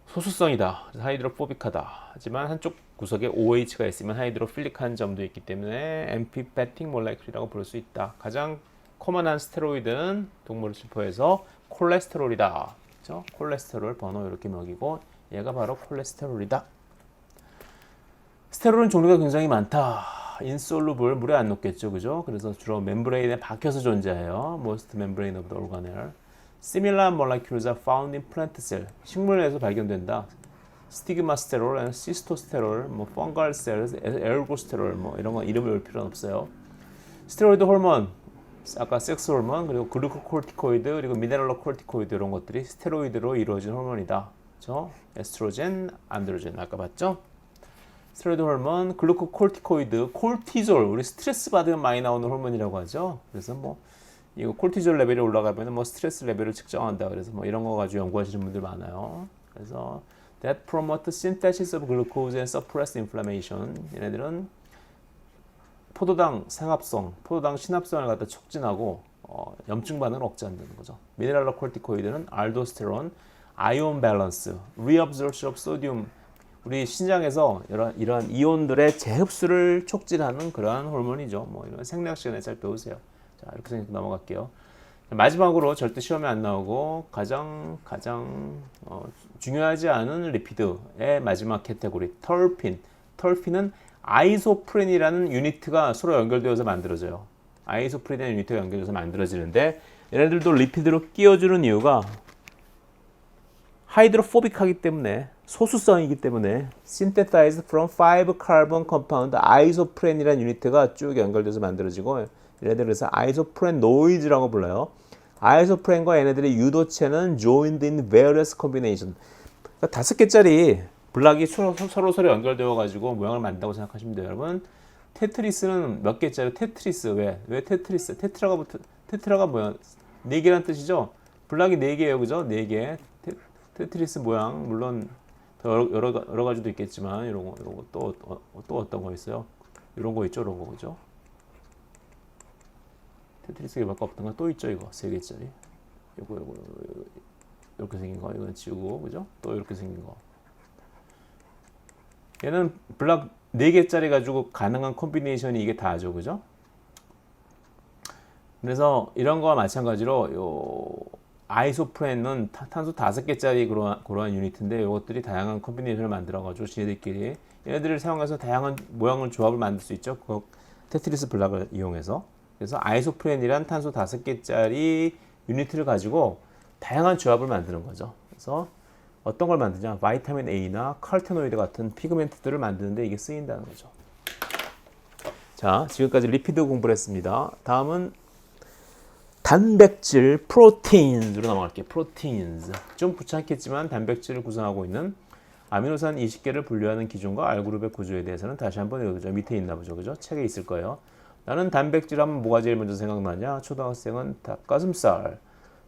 소수성이다. 하이드로포빅하다. 하지만 한쪽 구석에 OH가 있으면 하이드로필릭한 점도 있기 때문에 엠피페틱 몰레큘이라고 부를 수 있다. 가장 코먼한 스테로이드는 동물 지포에서 콜레스테롤이다. 그렇죠? 콜레스테롤 번호 이렇게 먹이고 얘가 바로 콜레스테롤이다. 스테롤은 종류가 굉장히 많다. 인솔루블, 물에 안 녹겠죠, 그죠? 그래서 주로 멤브레인에 박혀서 존재해요. Most membrane of the organelle. Similar molecules are found in plant cell. 식물에서 발견된다. 스티그마스테롤, 시스토스테롤, 뭐 펑갈 셀, 에르고스테롤, 뭐 이런 거 이름을 외울 필요는 없어요. 스테로이드 호르몬, 아까 섹스 호르몬, 그리고 글루코콜티코이드, 그리고 미네랄로 콜티코이드 이런 것들이 스테로이드로 이루어진 호르몬이다. 그렇죠? 에스트로겐, 안드로겐 아까 봤죠? 스테로이드 호르몬, 글루코콜티코이드, 콜티졸, 우리 스트레스 받으면 많이 나오는 호르몬이라고 하죠. 그래서 뭐 이거 콜티졸 레벨이 올라가면 뭐 스트레스 레벨을 측정한다. 그래서 뭐 이런 거 가지고 연구하시는 분들 많아요. 그래서 that promote synthesis of glucose and suppress inflammation. 얘네들은 포도당 상합성, 포도당 신합성을 갖다 촉진하고 염증 반응을 억제한다는 거죠. 미네랄로 콜티코이드는 알도스테론, 아이온 밸런스, 리업sorption of sodium. 우리 신장에서 이런 이온들의 재흡수를 촉진하는 그러한 호르몬이죠. 뭐 이런 생리학 시간에 잘 배우세요. 자, 이렇게 생각 넘어갈게요. 마지막으로 절대 시험에 안 나오고 가장 중요하지 않은 리피드의 마지막 카테고리 털핀. 털핀은 아이소프렌이라는 유니트가 서로 연결되어서 만들어져요. 아이소프렌이라는 유니트가 연결돼서 만들어지는데 얘네들도 리피드로 끼워주는 이유가 하이드로포빅하기 때문에 소수성이기 때문에 synthesized from 5 carbon compound 아이소프렌이라는 유니트가 쭉 연결돼서 만들어지고 얘네들 그래서 아이소프렌 노이즈라고 불러요. 아이소프렌과 얘네들의 유도체는 joined in various combination. 그러니까 5개짜리 블락이 서로 연결되어 가지고 모양을 만든다고 생각하시면 돼요. 여러분 테트리스는 몇 개짜리 테트리스 왜 테트리스 테트라가 뭐야 4개란 뜻이죠. 블락이 4개예요, 그죠? 4개 테트리스 모양 물론 더 여러 가지도 있겠지만 이런 거 또 어떤 거 있어요? 이런 거 있죠, 이런 거 그죠? 테트리스가 몇 개 없던 거 또 있죠, 이거 3개짜리. 요거 이렇게 생긴 거 이거는 지우고 그죠? 또 이렇게 생긴 거. 얘는 블락 4개짜리 가지고 가능한 콤비네이션이 이게 다죠, 그죠? 그래서 이런 거와 마찬가지로 요 아이소프렌은 탄소 5개짜리 그러한 유니트인데 이것들이 다양한 콤비네이션을 만들어가지고 지네들끼리 얘네들을 사용해서 다양한 모양을 조합을 만들 수 있죠. 그 테트리스 블락을 이용해서. 그래서 아이소프렌이란 탄소 5개짜리 유니트를 가지고 다양한 조합을 만드는 거죠. 그래서 어떤 걸 만드냐? 바이타민 A나 카로테노이드 같은 피그멘트들을 만드는데 이게 쓰인다는 거죠. 자, 지금까지 리피드 공부를 했습니다. 다음은 단백질, 프로테인으로 넘어갈게요. 프로테인즈. 좀 귀찮겠지만 단백질을 구성하고 있는 아미노산 20개를 분류하는 기준과 R그룹의 구조에 대해서는 다시 한번 읽어보죠. 밑에 있나 보죠. 그죠? 책에 있을 거예요. 나는 단백질 하면 뭐가 제일 먼저 생각나냐? 초등학생은 닭가슴살,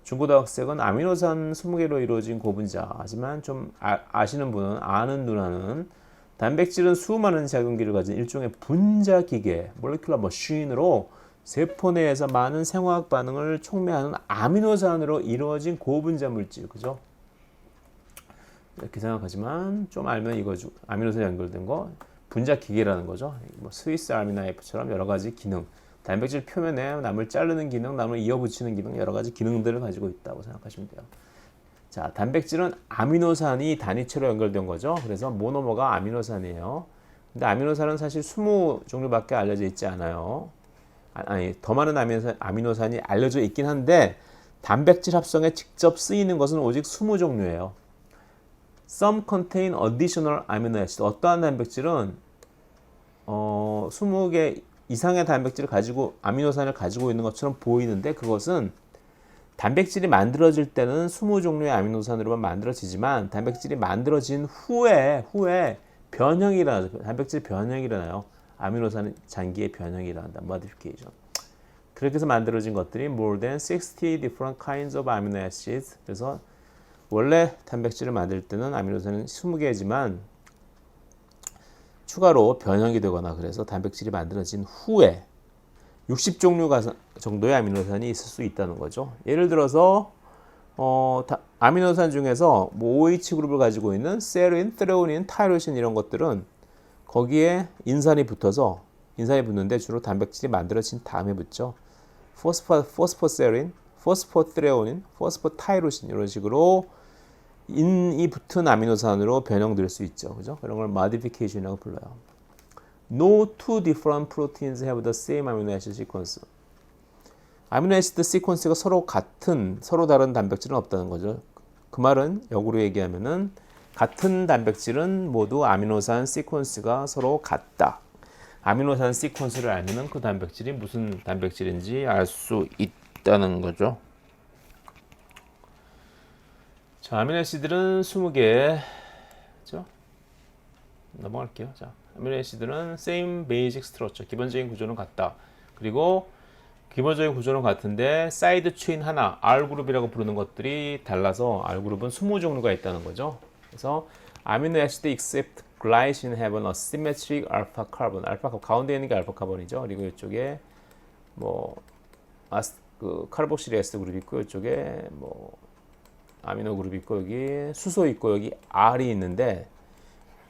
중고등학생은 아미노산 20개로 이루어진 고분자. 하지만 좀 아시는 분은, 아는 누나는 단백질은 수많은 작용기를 가진 일종의 분자 기계, 몰레큘러 머신으로 세포 내에서 많은 생화학 반응을 촉매하는 아미노산으로 이루어진 고분자 물질, 그죠? 이렇게 생각하지만 좀 알면 이거죠. 아미노산 연결된 거 분자 기계라는 거죠. 뭐 스위스 아미 나이프처럼 여러 가지 기능, 단백질 표면에 남을 자르는 기능, 남을 이어붙이는 기능, 여러 가지 기능들을 가지고 있다고 생각하시면 돼요. 자, 단백질은 아미노산이 단위체로 연결된 거죠. 그래서 모노머가 아미노산이에요. 근데 아미노산은 사실 20종류밖에 알려져 있지 않아요. 아니, 더 많은 아미노산이 알려져 있긴 한데 단백질 합성에 직접 쓰이는 것은 오직 20종류예요. Some contain additional amino acid. 어떠한 단백질은 20개 이상의 단백질을 가지고 아미노산을 가지고 있는 것처럼 보이는데 그것은 단백질이 만들어질 때는 20종류의 아미노산으로만 만들어지지만 단백질이 만들어진 후에 변형이 일어나죠. 단백질 변형이 일어나요. 아미노산 장기의 변형이 일어난다. modification. 그렇게 해서 만들어진 것들이 more than 60 different kinds of amino acids. 그래서 원래 단백질을 만들 때는 아미노산은 20개지만 추가로 변형이 되거나 그래서 단백질이 만들어진 후에 60종류 정도의 아미노산이 있을 수 있다는 거죠. 예를 들어서 아미노산 중에서 뭐 OH 그룹을 가지고 있는 세린, 트레오닌, 타이로신 이런 것들은 거기에 인산이 붙는데 주로 단백질이 만들어진 다음에 붙죠. 포스포세린, 포스포트레오닌, 포스포타이로신 이런 식으로 인이 붙은 아미노산으로 변형될 수 있죠. 그죠? 그런 걸 modification이라고 불러요. No two different proteins have the same amino acid sequence. 아미노 애시드 시퀀스가 서로 다른 단백질은 없다는 거죠. 그 말은 역으로 얘기하면은 같은 단백질은 모두 아미노산 시퀀스가 서로 같다. 아미노산 시퀀스를 알면은 그 단백질이 무슨 단백질인지 알 수 있다는 거죠. 자, 아미노애시드는 20개. 그죠? 넘어갈게요. 자, 아미노애시드는 same basic structure. 기본적인 구조는 같다. 그리고 기본적인 구조는 같은데 사이드 체인 하나, R그룹이라고 부르는 것들이 달라서 R그룹은 20종류가 있다는 거죠. 그래서 아미노애시드 except glycine have an asymmetric alpha carbon. 가운데 있는 게 알파 카본이죠. 그리고 이쪽에 뭐 카르복실 에스드 그룹이 있고 이쪽에 뭐 아미노 그룹이 있고 여기 수소 있고 여기 R이 있는데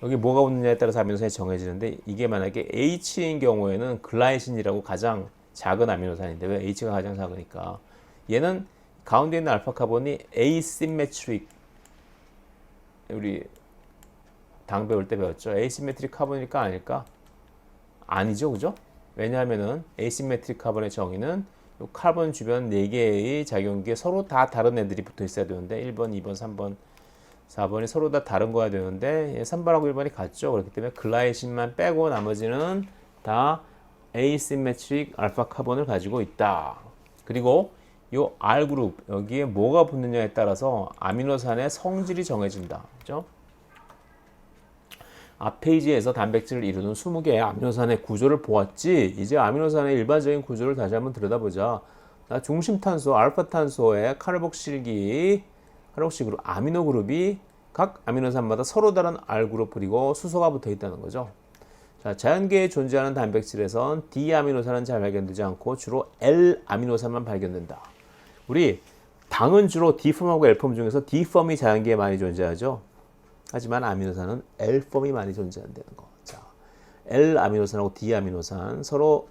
여기 뭐가 붙느냐에 따라서 아미노산이 정해지는데 이게 만약에 H인 경우에는 글라이신이라고 가장 작은 아미노산인데 왜 H가 가장 작으니까 얘는 가운데 있는 알파 카본이 asymmetric 우리 당 배울 때 배웠죠. asymmetric 카본일까 아닐까? 아니죠, 그죠? 왜냐하면은 에이시메트릭 카본의 정의는 요 카본 주변 4개의 작용기에 서로 다 다른 애들이 붙어 있어야 되는데 1번, 2번, 3번, 4번이 서로 다 다른 거야 되는데 3번하고 1번이 같죠. 그렇기 때문에 글라이신만 빼고 나머지는 다 에이시메트릭 알파 카본을 가지고 있다. 그리고 이 R 그룹 여기에 뭐가 붙느냐에 따라서 아미노산의 성질이 정해진다. 그죠? 앞 페이지에서 단백질을 이루는 20개의 아미노산의 구조를 보았지. 이제 아미노산의 일반적인 구조를 다시 한번 들여다보자. 중심탄소 알파탄소의 카르복실기 그룹 아미노 그룹이 각 아미노산마다 서로 다른 R 그룹 그리고 수소가 붙어 있다는 거죠. 자, 자연계에 존재하는 단백질에선 D 아미노산은 잘 발견되지 않고 주로 L 아미노산만 발견된다. 우리 당은 주로 D폼하고 L폼 중에서 D폼이 자연계에 많이 존재하죠. 하지만 아미노산은 L폼이 많이 존재한다는 거. 자, L 아미노산하고 D 아미노산 서로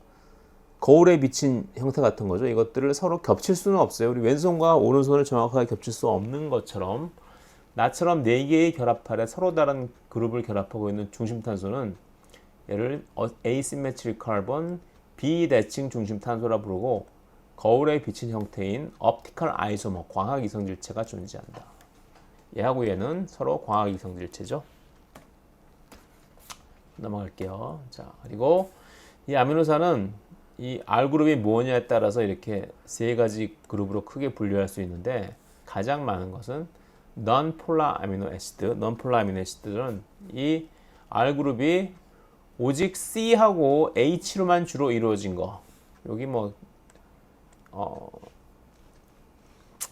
거울에 비친 형태 같은 거죠. 이것들을 서로 겹칠 수는 없어요. 우리 왼손과 오른손을 정확하게 겹칠 수 없는 것처럼 나처럼 4개의 결합판에 서로 다른 그룹을 결합하고 있는 중심탄소는 얘를 asymmetric carbon 비대칭 중심탄소라 부르고 거울에 비친 형태인 optical isomer 광학 이성질체가 존재한다. 얘하고 얘는 서로 광학 이성질체죠. 넘어갈게요. 자, 그리고 이 아미노산은 이 R그룹이 뭐냐에 따라서 이렇게 3가지 그룹으로 크게 분류할 수 있는데 가장 많은 것은 non-polar amino acid, non-polar amino acid들은 이 R그룹이 오직 C하고 H로만 주로 이루어진 거. 여기 뭐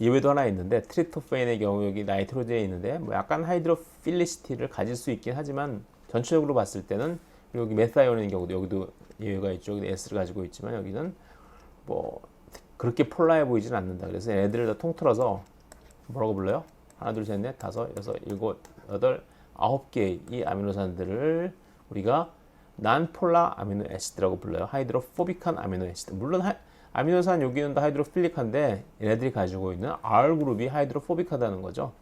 예외도 하나 있는데 트립토팬의 경우 여기 나이트로젠이 있는데 뭐 약간 하이드로필리시티를 가질 수 있긴 하지만 전체적으로 봤을 때는 여기 메사이온인 경우도 여기도 예외가 있죠. 여기 S를 가지고 있지만 여기는 뭐 그렇게 폴라해 보이진 않는다. 그래서 애들을 다 통틀어서 뭐라고 불러요? 하나, 둘, 셋, 넷, 다섯, 여섯, 일곱, 여덟, 9개의 이 아미노산들을 우리가 난폴라 아미노 애시드라고 불러요. 하이드로포빅한 아미노 애시드. 물론 아미노산 여기는 다 하이드로필릭한데 얘네들이 가지고 있는 R 그룹이 하이드로포빅하다는 거죠.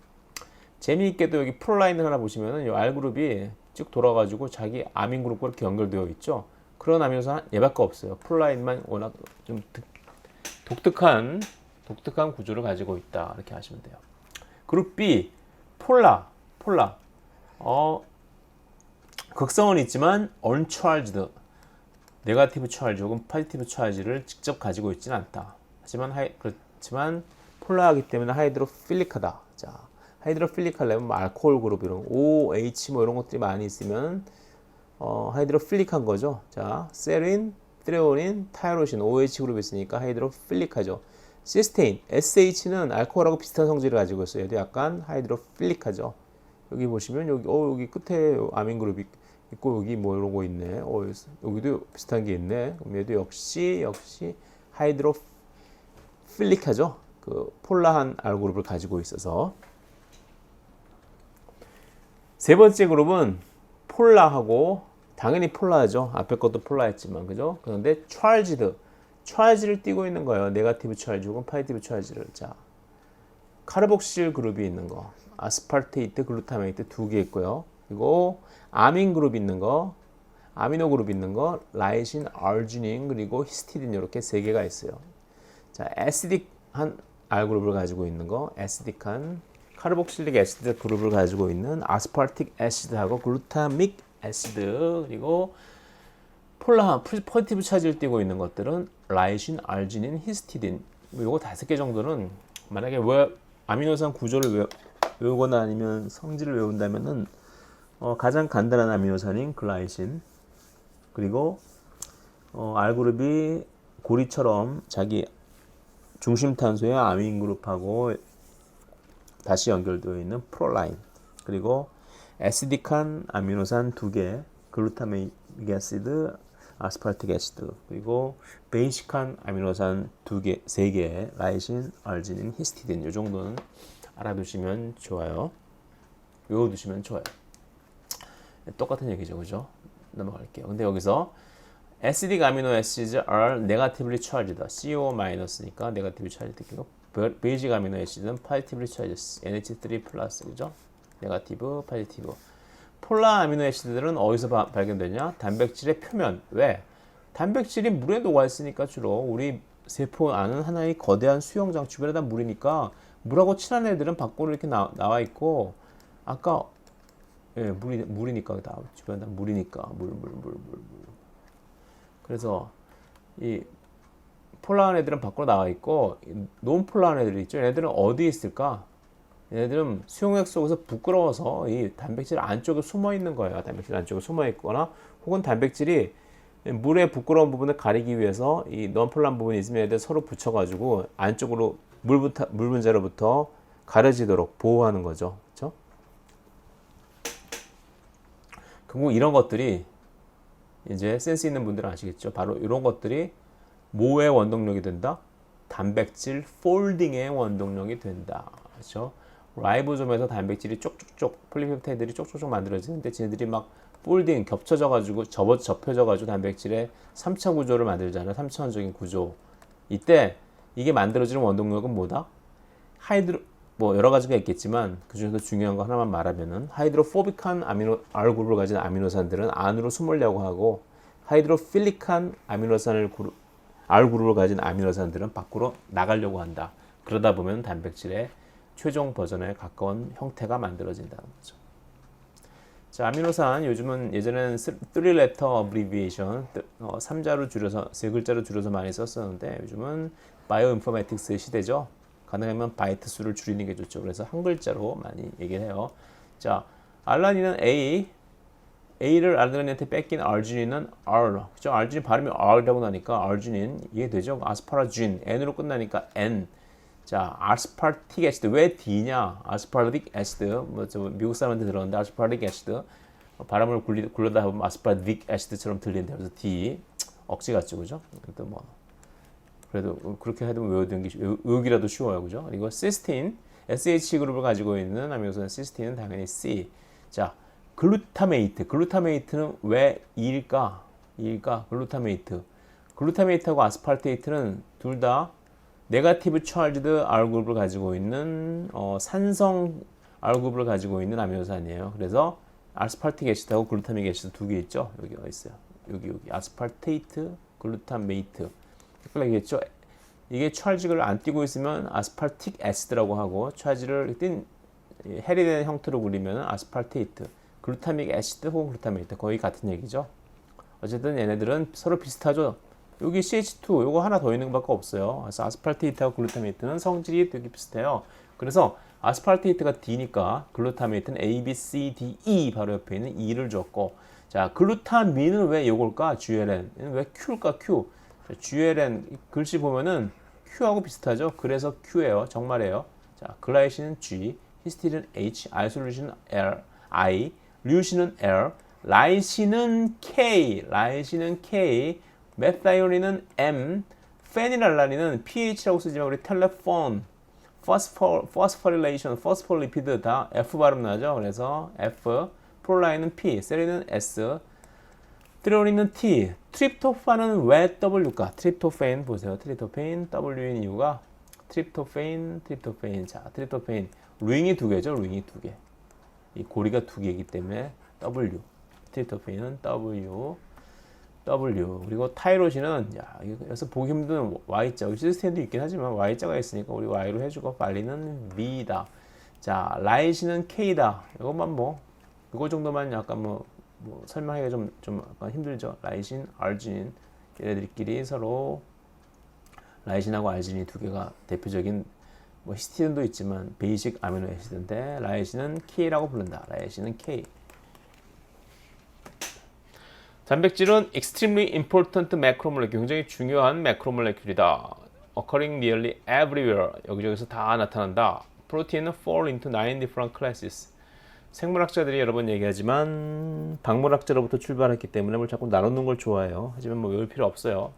재미있게도 여기 프롤라인을 하나 보시면은 이 R 그룹이 쭉 돌아가지고 자기 아민 그룹과 이렇게 연결되어 있죠. 그런 아미노산 얘밖에 없어요. 프롤라인만 워낙 좀 독특한 구조를 가지고 있다. 이렇게 하시면 돼요. 그룹 B 폴라. 극성은 있지만 uncharged 네거티브 차지 혹은 포지티브 차지를 직접 가지고 있지는 않다. 그렇지만 폴라하기 때문에 하이드로필릭하다. 자, 하이드로필릭하려면 뭐 알코올 그룹 이런 OH 뭐 이런 것들이 많이 있으면 하이드로필릭한 거죠. 자, 세린, 트레오닌, 타이로신 OH 그룹이 있으니까 하이드로필릭하죠. 시스테인, SH는 알코올하고 비슷한 성질을 가지고 있어요. 얘도 약간 하이드로필릭하죠. 여기 보시면 여기 끝에 아민 그룹이 있고 여기 뭐 이런 거 있네. 여기도 비슷한 게 있네. 그럼 얘도 역시 하이드로필릭하죠. 그 폴라한 R 그룹을 가지고 있어서 세 번째 그룹은 폴라하고 당연히 폴라죠. 앞에 것도 폴라했지만 그죠? 그런데 찰지를 띄고 있는 거예요. 네거티브 찰지 혹은 포지티브 찰지를. 자, 카르복실 그룹이 있는 거, 아스파르테이트, 글루타메이트 2개 있고요. 그리고 아민 그룹 있는 거, 아미노 그룹 있는 거, 라이신, 아르지닌 그리고 히스티딘 이렇게 3개가 있어요. 자, 애시딕한 R 그룹을 가지고 있는 거, 애시딕한 카르복실릭 애시드 그룹을 가지고 있는 아스파르틱 애시드하고 글루타믹 애시드 그리고 포지티브 차지를 띠고 있는 것들은 라이신, 아르지닌, 히스티딘. 요거 5개 정도는 만약에 아미노산 구조를 외우거나 아니면 성질을 외운다면은 가장 간단한 아미노산인 글라이신 그리고 R그룹이 고리처럼 자기 중심탄소의 아민 그룹하고 다시 연결되어 있는 프롤라인 그리고 애시딕한 아미노산 2개 글루타믹 애시드, 아스파르틱 애시드 그리고 베이식한 아미노산 3개 라이신, 아르지닌, 히스티딘 이 정도는 알아두시면 좋아요. 외워두시면 좋아요. 똑같은 얘기죠, 그죠? 넘어갈게요. 근데 여기서 acidic amino acids are negatively charged. CO-니까 negatively charged 되고 basic amino acid은 positively charged. NH3+, 그죠? 네거티브, 포지티브. 폴라 아미노애시드들은 어디서 발견되냐? 단백질의 표면. 왜? 단백질이 물에 녹아 있으니까 주로 우리 세포 안은 하나의 거대한 수영장 주변에 다 물이니까 물하고 친한 애들은 밖으로 이렇게 나와 있고 아까 예, 물이니까 다 주변에 다 물이니까 물. 그래서 이 폴라한 애들은 밖으로 나와 있고 논폴라한 애들이 있죠. 얘네들은 어디에 있을까? 얘네들은 수용액 속에서 부끄러워서 이 단백질 안쪽에 숨어 있는 거예요. 단백질 안쪽에 숨어 있거나 혹은 단백질이 물의 부끄러운 부분을 가리기 위해서 이 논폴라한 부분이 있으면 얘네들 서로 붙여가지고 안쪽으로 물 문제로부터 가려지도록 보호하는 거죠. 그렇죠? 결국 이런 것들이 이제 센스 있는 분들은 아시겠죠. 바로 이런 것들이 뭐의 원동력이 된다? 단백질 폴딩의 원동력이 된다. 그렇죠? 라이보솜에서 단백질이 쪽쪽쪽 폴리펩타이드들이 쪽쪽쪽 만들어지는데 쟤네들이 막 폴딩 겹쳐져 가지고 접혀져 가지고 단백질의 3차 구조를 만들잖아요. 3차원적인 구조. 이때 이게 만들어지는 원동력은 뭐다? 뭐 여러 가지가 있겠지만 그 중에서 중요한 거 하나만 말하면은 하이드로포빅한 R 그룹을 가진 아미노산들은 안으로 숨으려고 하고 하이드로필릭한 R 그룹을 가진 아미노산들은 밖으로 나가려고 한다. 그러다 보면 단백질의 최종 버전에 가까운 형태가 만들어진다는 거죠. 자, 아미노산 요즘은 예전에는 3-letter abbreviation 3자로 줄여서 3글자로 줄여서 많이 썼었는데 요즘은 바이오인포메틱스의 시대죠. 가능하면 바이트 수를 줄이는 게 좋죠. 그래서 한 글자로 많이 얘기를 해요. 자, 알라닌은 A를 아르기닌한테 뺏긴 아르지닌은 R. 그죠? 아르지닌 발음이 R이라고 나니까 아르지닌 이해되죠? 아스파라진 N으로 끝나니까 N. 자, 아스파르틱 애시드 왜 D냐? 아스파르틱 애시드 미국 사람한테 들었는데 아스파르틱 애시드 발음을 굴려다 보면 아스파르틱 애시드처럼 들리는데 그래서 D 억지 같죠, 그죠? 그래도 그렇게 해두면 외우기라도 쉬워요, 그죠? 그리고 시스틴 SH 그룹을 가지고 있는 아미노산 시스틴은 당연히 C. 자, 글루타메이트는 왜 E일까? 글루타메이트하고 아스팔테이트는 둘 다 네거티브 찰지드 R 그룹을 가지고 있는 산성 R 그룹을 가지고 있는 아미노산이에요. 그래서 아스팔틱 애시드하고 글루타믹 애시드 두 개 있죠. 여기 어디 있어요? 여기 아스팔테이트, 글루타메이트. 헷갈리겠죠? 이게 찰지를 안 띄고 있으면 아스팔틱 애시드라고 하고 찰지를 띈 해리된 형태로 그리면 아스팔테이트, 글루타믹 애시드 혹은 글루타메이트 거의 같은 얘기죠. 어쨌든 얘네들은 서로 비슷하죠. 여기 CH2 요거 하나 더 있는 것밖에 없어요. 그래서 아스팔테이트하고 글루타메이트는 성질이 되게 비슷해요. 그래서 아스팔테이트가 D니까 글루타메이트는 A, B, C, D, E 바로 옆에 있는 E를 줬고 자 글루타민은 왜 요걸까? GLN 왜 Q일까? Q GLN 글씨 보면은 Q하고 비슷하죠. 그래서 Q예요. 정말이에요. 자 글라이신은 G, 히스티딘은 H, 아이솔루신은 L, I, 류신은 L, 라이신은 K, 메타이오닌은 M, 페니랄라닌은 PH라고 쓰지만 우리 텔레폰, 포스포릴리피드 다 F 발음 나죠. 그래서 F, 프롤라인은 P, 세린은 S, 트리오닌은 T, 트립토판은 왜 W일까? 트립토페인 보세요. 트립토페인 W인 이유가 트립토페인. 자, 트립토페인 링이 두 개죠. 링이 두 개. 이 고리가 두 개이기 때문에 W. 트립토페인은 W. 그리고 타이로신은 여기서 보기 힘든 Y자. 여기 시스템도 있긴 하지만 Y자가 있으니까 우리 Y로 해주고 발리는 V다. 자, 라이신은 K다. 이것만 이거 정도만 약간 설명하기가 좀 약간 힘들죠. 라이신, 아르지닌 얘네들끼리 서로 라이신하고 아르지닌 두 개가 대표적인 히스티딘도 있지만 베이직 아미노 애시드인데 라이신은 K라고 부른다. 라이신은 K. 단백질은 extremely important macromolecule, 굉장히 중요한 매크로몰레큘이다. occurring nearly everywhere, 여기저기서 다 나타난다. 프로틴은 fall into 9 different classes. 생물학자들이 여러 번 얘기하지만 박물학자로부터 출발했기 때문에 뭘 자꾸 나누는 걸 좋아해요. 하지만 외울 필요 없어요.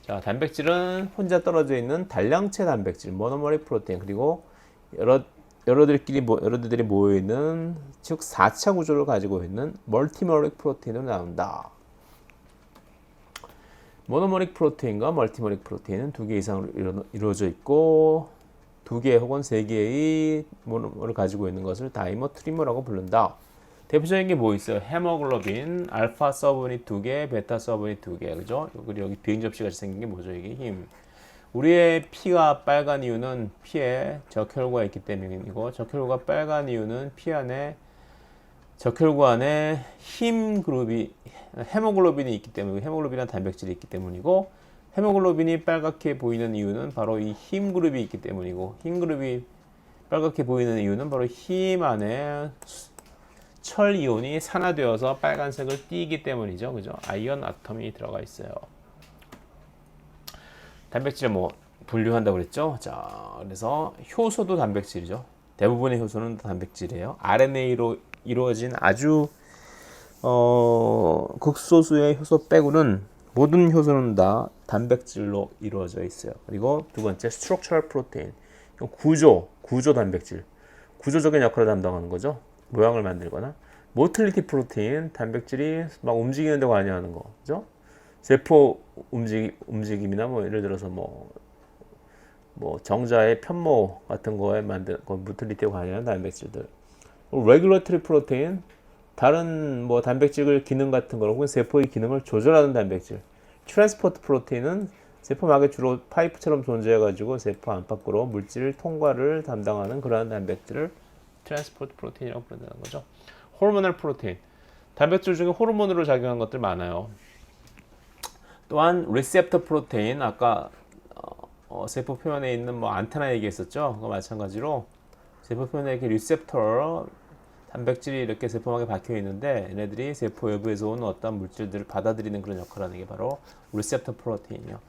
자, 단백질은 혼자 떨어져 있는 단량체 단백질, 모노머릭 프로테인, 그리고 여러들이 모여있는 즉 4차 구조를 가지고 있는 멀티머릭 프로테인으로 나온다. 모노머릭 프로테인과 멀티머릭 프로테인은 두 개 이상으로 이루어져 있고 두 개 혹은 세 개의 모노머를 가지고 있는 것을 다이머 트리머라고 부른다. 대표적인 게 뭐 있어요? 헤모글로빈, 알파 서브닛 2개, 베타 서브닛 2개, 그죠? 그리고 여기 비행 접시 같이 생긴 게 뭐죠? 이게 힘. 우리의 피가 빨간 이유는 피에 적혈구가 있기 때문이고, 적혈구가 빨간 이유는 피 안에 적혈구 안에 힘 그룹이 헤모글로빈이 있기 때문이고, 헤모글로빈이란 단백질이 있기 때문이고, 헤모글로빈이 빨갛게 보이는 이유는 바로 이 힘 그룹이 있기 때문이고, 힘 그룹이 빨갛게 보이는 이유는 바로 힘 안에 철 이온이 산화되어서 빨간색을 띠기 때문이죠. 그죠? 아이언 아톰이 들어가 있어요. 단백질을 뭐 분류한다고 그랬죠. 자, 그래서 효소도 단백질이죠. 대부분의 효소는 단백질이에요. RNA로 이루어진 아주 극소수의 효소 빼고는 모든 효소는 다 단백질로 이루어져 있어요. 그리고 두 번째 스트럭처럴 프로테인. 구조 단백질. 구조적인 역할을 담당하는 거죠. 모양을 만들거나. 모틸리티 프로테인, 단백질이 막 움직이는 데 관여하는 거. 그죠? 세포 움직임이나 뭐 예를 들어서 뭐 정자의 편모 같은 거에 만든 모틸리티에 관여하는 단백질들. 레귤러터리 프로테인, 다른 뭐 단백질 기능 같은 거 혹은 세포의 기능을 조절하는 단백질. 트랜스포트 프로테인은 세포막에 주로 파이프처럼 존재해가지고 세포 안팎으로 물질 통과를 담당하는 그러한 단백질을 트랜스포트 프로테인이라고 부른다는 거죠. 호르모널 프로테인, 단백질 중에 호르몬으로 작용하는 것들 많아요. 또한 리셉터 프로테인, 아까 세포 표면에 있는 뭐 안테나 얘기했었죠. 그거 마찬가지로 세포 표면에 이렇게 리셉터 단백질이 이렇게 세포막에 박혀 있는데 얘네들이 세포 외부에서 오는 어떤 물질들을 받아들이는 그런 역할을 하는 게 바로 리셉터 프로테인이요.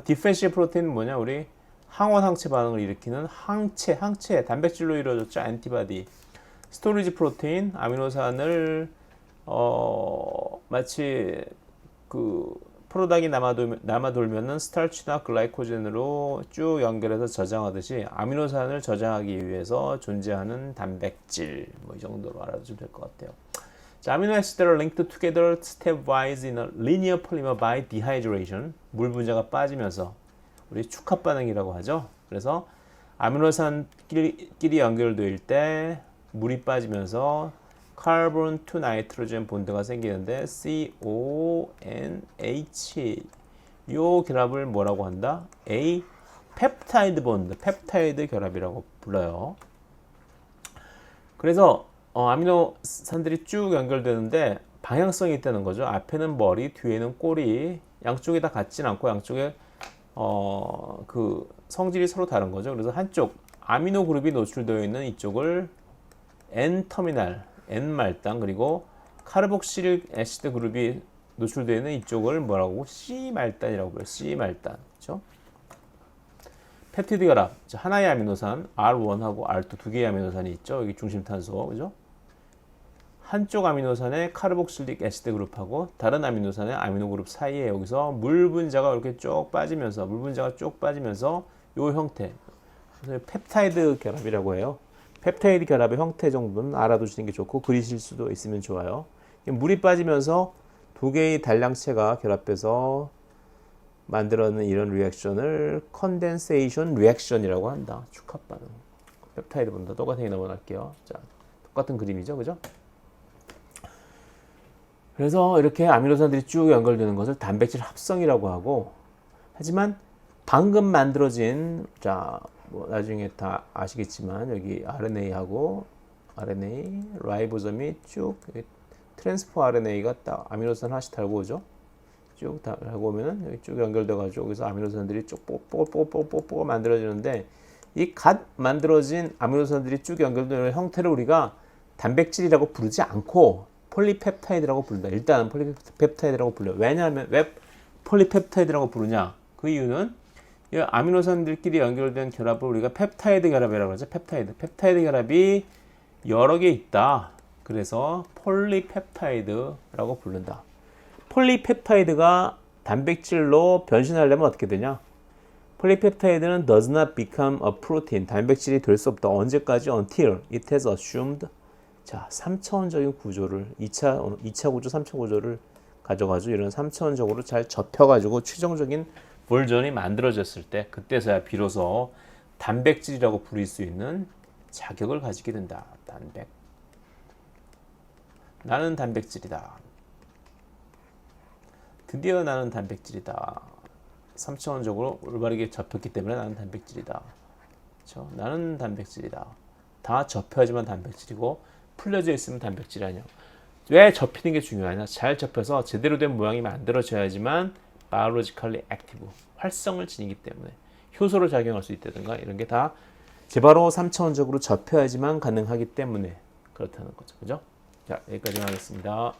디펜시 프로테인은 뭐냐? 우리 항원 항체 반응을 일으키는 항체 단백질로 이루어졌죠. 안티바디. 스토리지 프로테인, 아미노산을 마치 그 프로닥이 남아돌면은 스타치나 글라이코젠으로 쭉 연결해서 저장하듯이 아미노산을 저장하기 위해서 존재하는 단백질. 뭐 이 정도로 알아두면 될 것 같아요. 자, amino acids that are linked together stepwise in a linear polymer by dehydration. 물 분자가 빠지면서 우리 축합 반응이라고 하죠. 그래서 아미노산끼리 연결될 때 물이 빠지면서 카본 투 나이트로젠 본드가 생기는데 CONH 요 결합을 뭐라고 한다? A 펩타이드 본드, 펩타이드 결합이라고 불러요. 그래서 아미노산들이 쭉 연결되는데 방향성이 있다는 거죠. 앞에는 머리, 뒤에는 꼬리, 양쪽이 다 같진 않고 양쪽에 그 성질이 서로 다른 거죠. 그래서 한쪽 아미노 그룹이 노출되어 있는 이쪽을 N-터미널, N-말단, 그리고 카르복실릭 애시드 그룹이 노출되어 있는 이쪽을 뭐라고? C-말단이라고 불러요. C-말단. 그렇죠? 펩티드 결합. 하나의 아미노산 R1하고 R2 두 개의 아미노산이 있죠. 여기 중심 탄소. 그죠? 한쪽 아미노산의 카르복실릭 애시드 그룹하고 다른 아미노산의 아미노 그룹 사이에 여기서 물 분자가 이렇게 쭉 빠지면서 요 형태. 그래서 펩타이드 결합이라고 해요. 펩타이드 결합의 형태 정도는 알아두시는 게 좋고 그리실 수도 있으면 좋아요. 물이 빠지면서 두 개의 단량체가 결합해서 만들어내는 이런 리액션을 컨덴세이션 리액션이라고 한다. 축합 반응. 펩타이드 본드 똑같은 게 넘어갈게요. 자, 똑같은 그림이죠, 그죠? 그래서 이렇게 아미노산들이 쭉 연결되는 것을 단백질 합성이라고 하고, 하지만 방금 만들어진 뭐 나중에 다 아시겠지만 여기 RNA하고 RNA, 라이보솜이 쭉 트랜스포 RNA가 딱 아미노산 하나씩 달고 오죠. 쭉 달고 오면은 여기 쭉 연결돼가지고 여기서 아미노산들이 쭉 뽀뽀 만들어지는데 이 갓 만들어진 아미노산들이 쭉 연결되는 형태를 우리가 단백질이라고 부르지 않고 폴리펩타이드라고 부른다. 일단은 폴리펩타이드라고 불려. 왜냐하면 왜 폴리펩타이드라고 부르냐? 그 이유는 이 아미노산들끼리 연결된 결합을 우리가 펩타이드 결합이라고 하죠. 펩타이드 결합이 여러 개 있다. 그래서 폴리펩타이드라고 부른다. 폴리펩타이드가 단백질로 변신하려면 어떻게 되냐? 폴리펩타이드는 does not become a protein. 단백질이 될 수 없다. 언제까지? Until it has assumed 3차원적인 구조를 2차 구조, 3차 구조를 가져가지고 이런 3차원적으로 잘 접혀가지고 최종적인 버전이 만들어졌을 때 그때서야 비로소 단백질이라고 부를 수 있는 자격을 가지게 된다. 나는 단백질이다. 드디어 나는 단백질이다. 3차원적으로 올바르게 접혔기 때문에 나는 단백질이다. 그렇죠? 나는 단백질이다. 다 접혀야지만 단백질이고 풀려져 있으면 단백질이 아니야. 왜 접히는 게 중요하냐? 잘 접혀서 제대로 된 모양이 만들어져야지만 biologically active, 활성을 지니기 때문에 효소로 작용할 수 있다든가 이런 게 다 제바로 3차원적으로 접혀야지만 가능하기 때문에 그렇다는 거죠. 그죠? 자, 여기까지 하겠습니다.